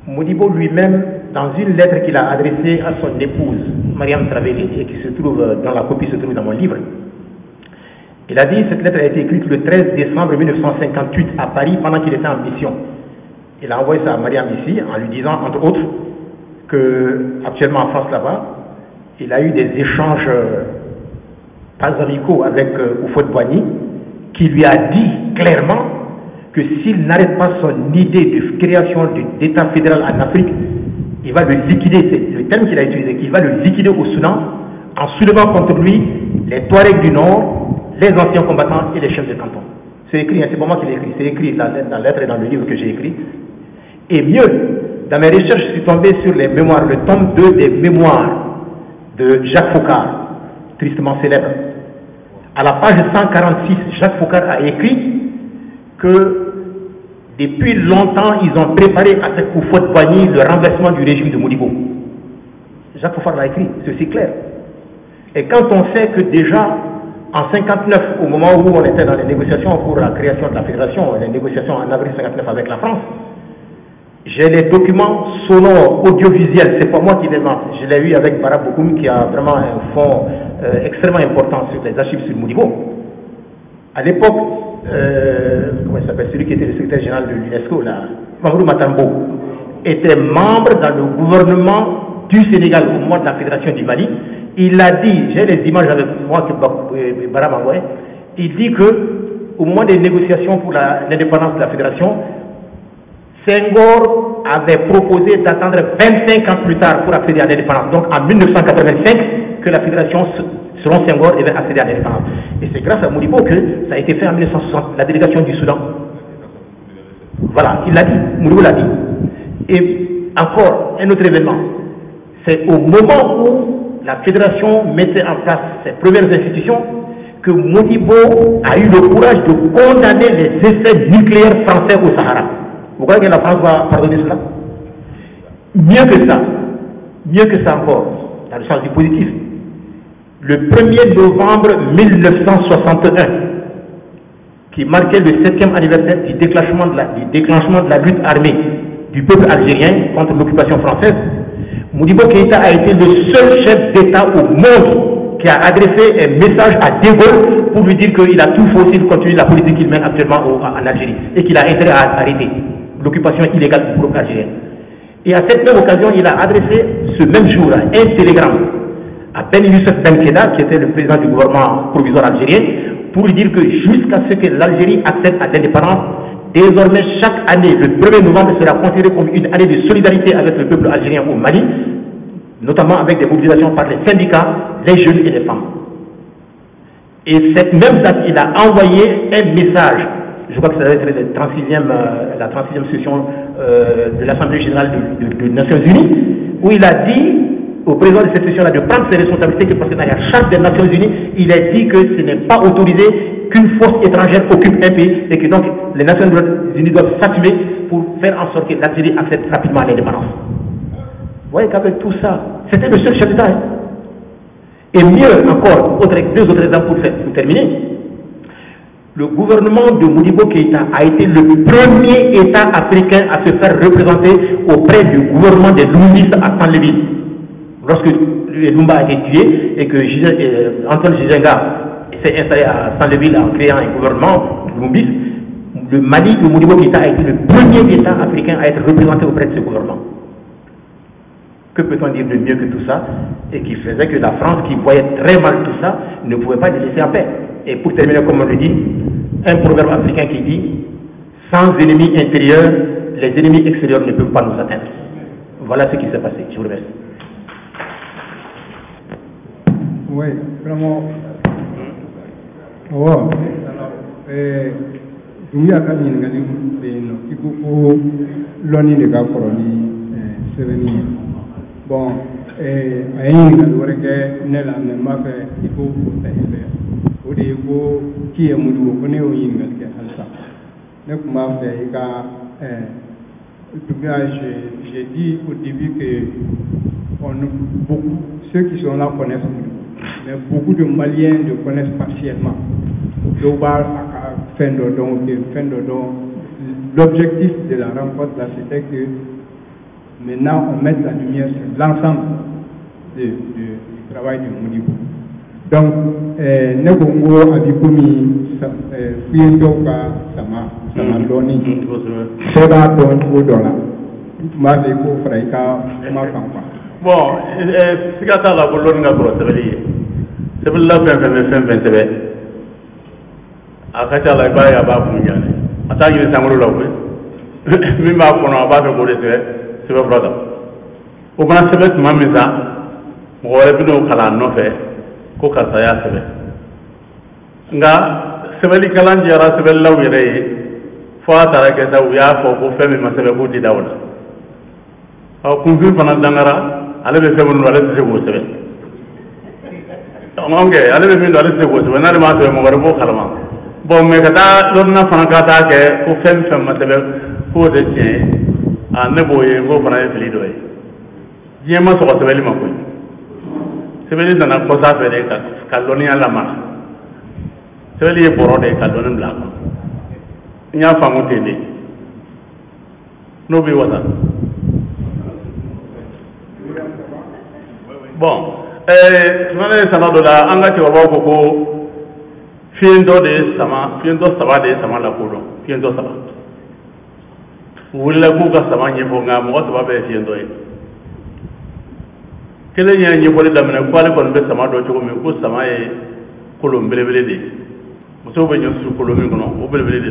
J: Modibo lui-même, dans une lettre qu'il a adressée à son épouse, Mariam Travelli, et qui se trouve, dans la copie se trouve dans mon livre, il a dit, cette lettre a été écrite le 13 décembre 1958 à Paris pendant qu'il était en mission. Il a envoyé ça à Mariam ici, en lui disant, entre autres, que actuellement en France là-bas, il a eu des échanges pas amicaux avec Houphouët-Boigny, qui lui a dit clairement que s'il n'arrête pas son idée de création d'État fédéral en Afrique, il va le liquider, c'est le terme qu'il a utilisé, qu'il va le liquider au Soudan en soulevant contre lui les Touaregs du Nord, les anciens combattants et les chefs de canton. C'est écrit, c'est pas moi qui l'ai écrit, c'est écrit dans la lettre et dans le livre que j'ai écrit. Et mieux, dans mes recherches, je suis tombé sur les mémoires, le tome 2 des mémoires de Jacques Faucard, tristement célèbre. À la page 146, Jacques Faucard a écrit que depuis longtemps, ils ont préparé avec Houphouët-Boigny le renversement du régime de Modibo. Jacques Faucard l'a écrit, c'est clair. Et quand on sait que déjà, en 59, au moment où on était dans les négociations pour la création de la fédération, les négociations en avril 59 avec la France, j'ai les documents sonores, audiovisuels, c'est pas moi qui les invente. Je l'ai eu avec Bara Bokoum qui a vraiment un fonds extrêmement important sur les archives sur Modibo. À l'époque, comment il s'appelle, celui qui était le secrétaire général de l'UNESCO, Mamadou Matambo, était membre dans le gouvernement du Sénégal au moment de la fédération du Mali. Il a dit, j'ai les images avec moi que Bara m'a envoyé, il dit que au moment des négociations pour l'indépendance de la fédération, Senghor avait proposé d'attendre 25 ans plus tard pour accéder à l'indépendance. Donc en 1985, que la fédération, selon Senghor, devait accéder à l'indépendance. Et c'est grâce à Modibo que ça a été fait en 1960, la délégation du Soudan. Voilà, il l'a dit, Modibo l'a dit. Et encore un autre événement, c'est au moment où la fédération mettait en place ses premières institutions que Modibo a eu le courage de condamner les essais nucléaires français au Sahara. Vous croyez que la France va pardonner cela? Mieux que ça encore, dans le sens du positif. Le 1er novembre 1961, qui marquait le 7e anniversaire du déclenchement de la lutte armée du peuple algérien contre l'occupation française, Modibo Keïta a été le seul chef d'État au monde qui a adressé un message à De Gaulle pour lui dire qu'il a tout fait aussi de continuer la politique qu'il mène actuellement en Algérie et qu'il a intérêt à arrêter l'occupation illégale du peuple algérien. Et à cette même occasion, il a adressé ce même jour un télégramme à Ben Youssef Ben Keda, qui était le président du gouvernement provisoire algérien, pour lui dire que jusqu'à ce que l'Algérie accède à l'indépendance, désormais chaque année, le 1er novembre sera considéré comme une année de solidarité avec le peuple algérien au Mali, notamment avec des mobilisations par les syndicats, les jeunes et les femmes. Et cette même date, il a envoyé un message, je crois que ça va être la 36e session de l'Assemblée générale des Nations Unies, où il a dit au président de cette session-là de prendre ses responsabilités, que parce que dans la charte des Nations Unies, il a dit que ce n'est pas autorisé qu'une force étrangère occupe un pays et que donc les Nations Unies doivent s'assumer pour faire en sorte que l'Algérie accepte rapidement l'indépendance. Vous voyez qu'avec tout ça, c'était le seul chef d'État. Hein. Et mieux encore, deux autres exemples pour terminer. Le gouvernement de Modibo Keïta a été le premier État africain à se faire représenter auprès du gouvernement des Lumbistes à Saint-Léville. Lorsque Lumba a été tué et que Antoine Gizenga s'est installé à Saint-Léville en créant un gouvernement Lumbiste, le Mali de Modibo Keïta a été le premier État africain à être représenté auprès de ce gouvernement. Que peut-on dire de mieux que tout ça? Et qui faisait que la France, qui voyait très mal tout ça, ne pouvait pas les laisser en paix. Et pour terminer, comme on le dit, un proverbe africain qui dit « Sans ennemis intérieurs, les ennemis extérieurs ne peuvent pas nous atteindre ». Voilà ce qui s'est passé. Je vous remercie.
A: Oui, vraiment. Alors, il y a quand même une bon, a une que ne la même fait, il faut au début qui est moulu, on est au Yingal qui est Halsa. Ne comment faire, j'ai dit au début que beaucoup, ceux qui sont là connaissent, mais beaucoup de Maliens le connaissent partiellement. L'objectif de la rencontre là, c'était que maintenant on met la lumière sur l'ensemble du travail du Modibo. Donc, Nekongo a dit que sama doni, c'est là qu'on peut donner. Ma vie pour Fraïka, ma femme.
K: Bon, si tu as la colonne de la c'est pour la fin. A ka ca la i b'a ye a b'a kun ɲa a t'a ɲini sankolo la koyi min b'a kɔnɔ a b'a fɛ k'o de sɛbɛn fura kan o fana sɛbɛn tuma min sa mɔgɔ wɛrɛ bɛ n'o kalan a nɔfɛ ko karisa y'a sɛbɛn nka sɛbɛnlikalan diyara sɛbɛnnilaw yɛrɛ ye fo a taara kɛ sa u y'a fɔ ko fɛn min ma sɛbɛn k'o dida o la kunfin fana dangara ale bɛ fɛn minnu don ale tɛ se k'o sɛbɛn ok ale bɛ min don ale tɛ se k'o sɛbɛn n'ale m'a sɛbɛn mɔgɔ wɛrɛ b'o kalama. Bon, mais quand l'on a fait un cas pour faire pour des tiens, à Neboye, vous prenez le lido. J'ai ma soeur, c'est vraiment cool. C'est vraiment dans la cosa fait caloni à la main. C'est vraiment pour des caloni blancs. Il y a pas mon télé. N'oubliez pas ça. Bon, je vais aller dans la engagé au Boko. Fiendo de sama, fiendo saba de sama la kudo, fiendo saba. Wula kuka sama nyefo nga mo saba be fiendo e. Kele nya nyefo de damna kwale kon be sama do chugo mi ko sama e kulo mbelebele de. Muso be nyosu kulo mi kono o belebele de.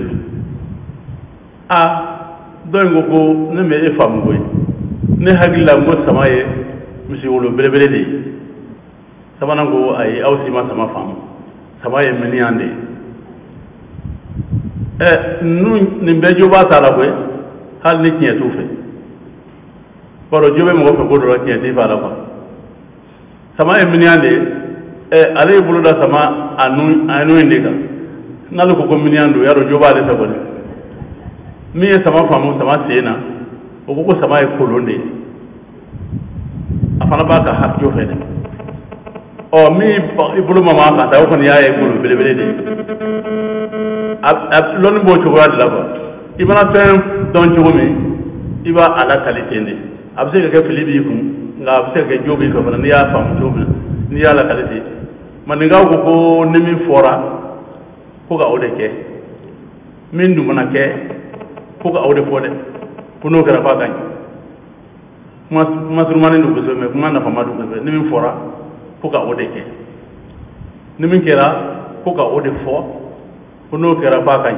K: Do ngo ko ne me e fam goy. Ne hagila ngo sama e musi kulo belebele de. Sama nango ay awsi ma sama fam. Sama ye meni ande nu be joba tala ko hal ni tiye tu fe baro jobe mo ko do tiye ti fala ko sama ye meni ande ale bulu da sama anu indika nalu ko meni ando yaro joba ale ta ko mi ye sama famu sama sena o ko sama ye kolonde afana ba ka hakjo fe de mi ibulu mama ka ta ko ni yaye ibulu belebele de lon bo chugo adla ba ibana tan don chugo mi iba ala qualité de abse ka filibi ku nga abse ka jobi ko bana ni ya fam jobi ni ya la qualité man nga ko ni mi fora ko ga ode ke min du mana ke ko ga ode fode ko no kara ba gañ masurmane ndu ko so me kuma na fama du ko ni mi fora ko ka ode ke ni min kera ko ka ode fo ko no kera fa kañ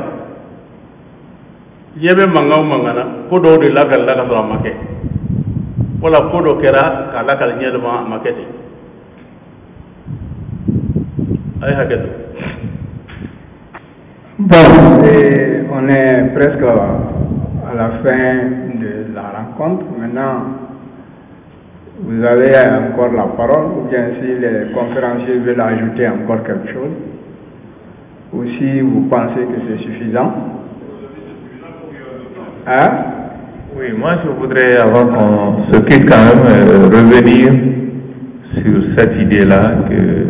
K: yebe mangana ko do de lagal so make wala ko do kera ka lagal nyelma makete ay hakete
D: Bon, et on est presque à la fin de la rencontre. Maintenant, vous avez encore la parole, ou bien si les conférenciers veulent ajouter encore quelque chose, ou si vous pensez que c'est suffisant. Hein?
H: Oui, moi je voudrais, avant qu'on se quitte quand même, revenir sur cette idée-là que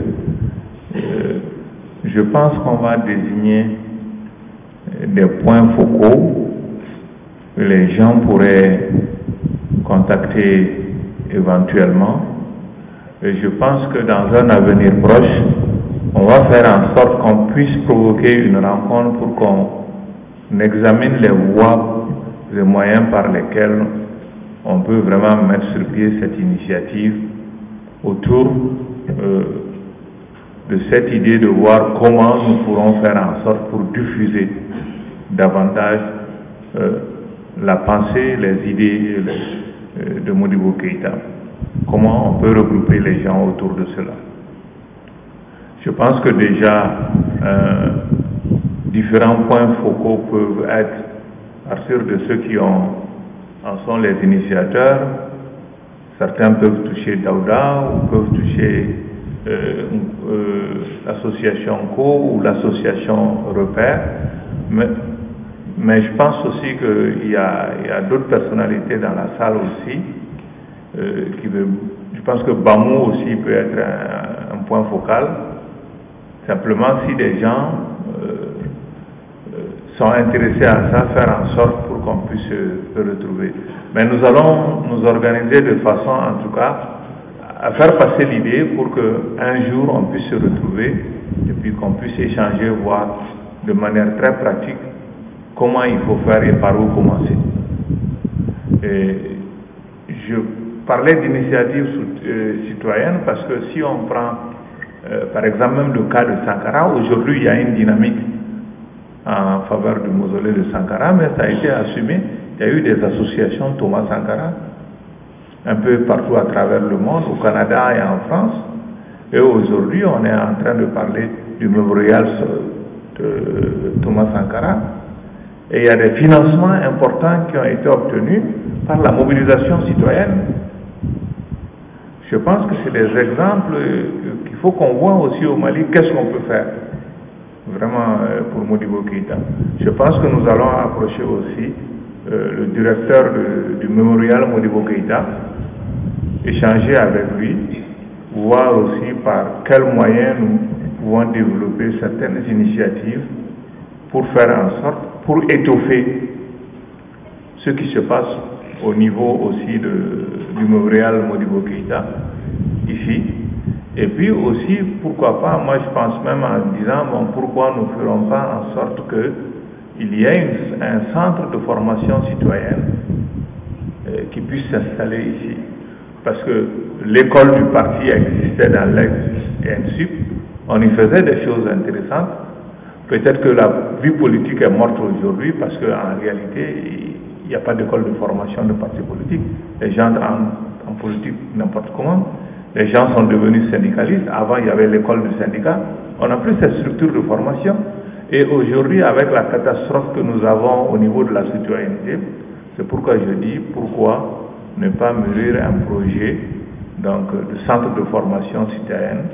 H: je pense qu'on va désigner des points focaux que les gens pourraient contacter éventuellement. Et je pense que dans un avenir proche, on va faire en sorte qu'on puisse provoquer une rencontre pour qu'on examine les voies et moyens par lesquels on peut vraiment mettre sur pied cette initiative autour de cette idée de voir comment nous pourrons faire en sorte pour diffuser davantage la pensée, les idées de Modibo Keïta. Comment on peut regrouper les gens autour de cela. Je pense que déjà différents points focaux peuvent être à partir de ceux qui en sont les initiateurs. Certains peuvent toucher Daouda ou peuvent toucher l'association Co ou l'association Repère. Mais je pense aussi qu'il y a d'autres personnalités dans la salle aussi. Je pense que Bamou aussi peut être un point focal. Simplement, si des gens sont intéressés à ça, faire en sorte pour qu'on puisse se retrouver. Mais nous allons nous organiser de façon, en tout cas, à faire passer l'idée pour qu'un jour on puisse se retrouver et puis qu'on puisse échanger, voir de manière très pratique comment il faut faire et par où commencer. Et je parlais d'initiative citoyenne parce que si on prend par exemple même le cas de Sankara, aujourd'hui il y a une dynamique en faveur du mausolée de Sankara, mais ça a été assumé. Il y a eu des associations Thomas Sankara un peu partout à travers le monde, au Canada et en France. Et aujourd'hui, on est en train de parler du mémorial de Thomas Sankara. Et il y a des financements importants qui ont été obtenus par la mobilisation citoyenne. Je pense que c'est des exemples qu'il faut qu'on voit aussi au Mali. Qu'est-ce qu'on peut faire vraiment pour Modibo Keïta? Je pense que nous allons approcher aussi le directeur du mémorial Modibo Keïta, échanger avec lui, voir aussi par quels moyens nous pouvons développer certaines initiatives pour faire en sorte, pour étoffer ce qui se passe au niveau aussi du mémorial Modibo Keïta ici. Et puis aussi, pourquoi pas, moi je pense même en disant, bon, pourquoi nous ne ferons pas en sorte qu'il y ait un centre de formation citoyenne qui puisse s'installer ici. Parce que l'école du parti existait dans l'ex et ainsi, on y faisait des choses intéressantes. Peut-être que la vie politique est morte aujourd'hui parce qu'en réalité, il n'y a pas d'école de formation de parti politique. Les gens en politique n'importe comment. Les gens sont devenus syndicalistes. Avant, il y avait l'école du syndicat. On n'a plus cette structure de formation. Et aujourd'hui, avec la catastrophe que nous avons au niveau de la citoyenneté, c'est pourquoi je dis, pourquoi ne pas mûrir un projet donc, de centre de formation citoyenne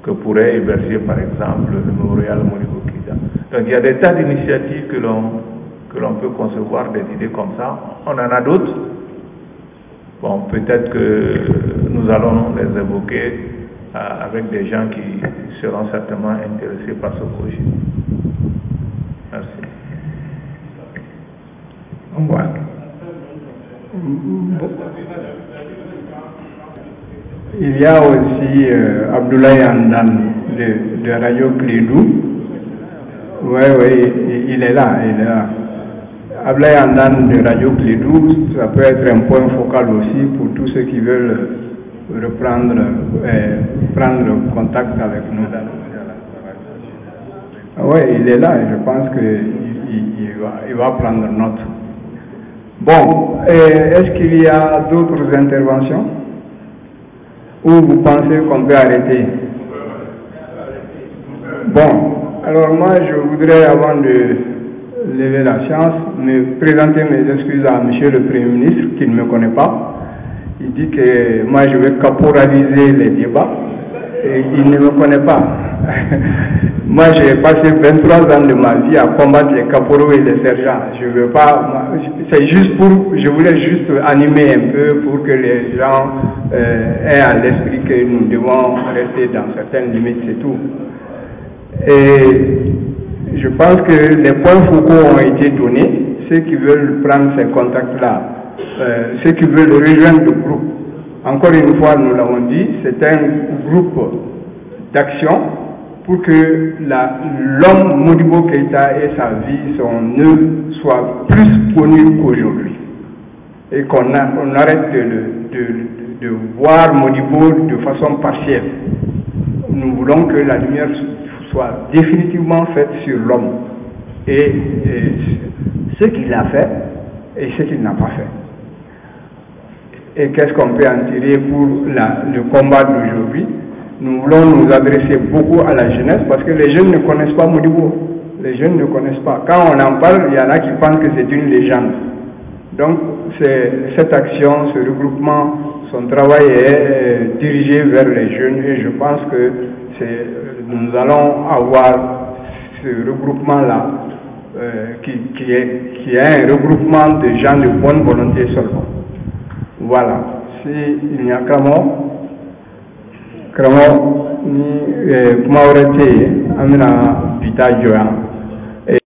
H: que pourrait héberger par exemple le mémorial Modibo Keïta. Donc il y a des tas d'initiatives que l'on peut concevoir, des idées comme ça. On en a d'autres. Bon, peut-être que nous allons les évoquer avec des gens qui seront certainement intéressés par ce projet. Merci.
D: Voilà. Il y a aussi Abdoulaye Andan de Radio Clédou. Oui, il est là. Abdoulaye Andan de Radio Clédou, ça peut être un point focal aussi pour tous ceux qui veulent prendre contact avec nous. Oui, il est là et je pense qu'il va prendre note. Bon, est-ce qu'il y a d'autres interventions? Ou vous pensez qu'on peut arrêter? Bon, Alors moi, je voudrais, avant de lever la séance, me présenter mes excuses à Monsieur le Premier ministre, qui ne me connaît pas. Il dit que moi, je vais caporaliser les débats, et il ne me connaît pas. Moi, j'ai passé 23 ans de ma vie à combattre les caporaux et les sergents. Je veux pas, c'est juste pour, je voulais juste animer un peu pour que les gens aient à l'esprit que nous devons rester dans certaines limites, c'est tout. Et je pense que les points focaux ont été donnés. Ceux qui veulent prendre ces contacts-là, ceux qui veulent rejoindre le groupe, encore une fois, nous l'avons dit, c'est un groupe d'action pour que l'homme Modibo Keïta et sa vie, son œuvre, soient plus connus qu'aujourd'hui. Et qu'on arrête de voir Modibo de façon partielle. Nous voulons que la lumière soit définitivement faite sur l'homme. Et ce qu'il a fait et ce qu'il n'a pas fait. Et qu'est-ce qu'on peut en tirer pour le combat d'aujourd'hui? Nous voulons nous adresser beaucoup à la jeunesse parce que les jeunes ne connaissent pas Modibo. Les jeunes ne connaissent pas. Quand on en parle, il y en a qui pensent que c'est une légende. Donc, cette action, ce regroupement, son travail est dirigé vers les jeunes et je pense que nous allons avoir ce regroupement-là qui est un regroupement de gens de bonne volonté seulement. Voilà. S'il n'y a Kramo ni Kumaurete Amina Bita Joya.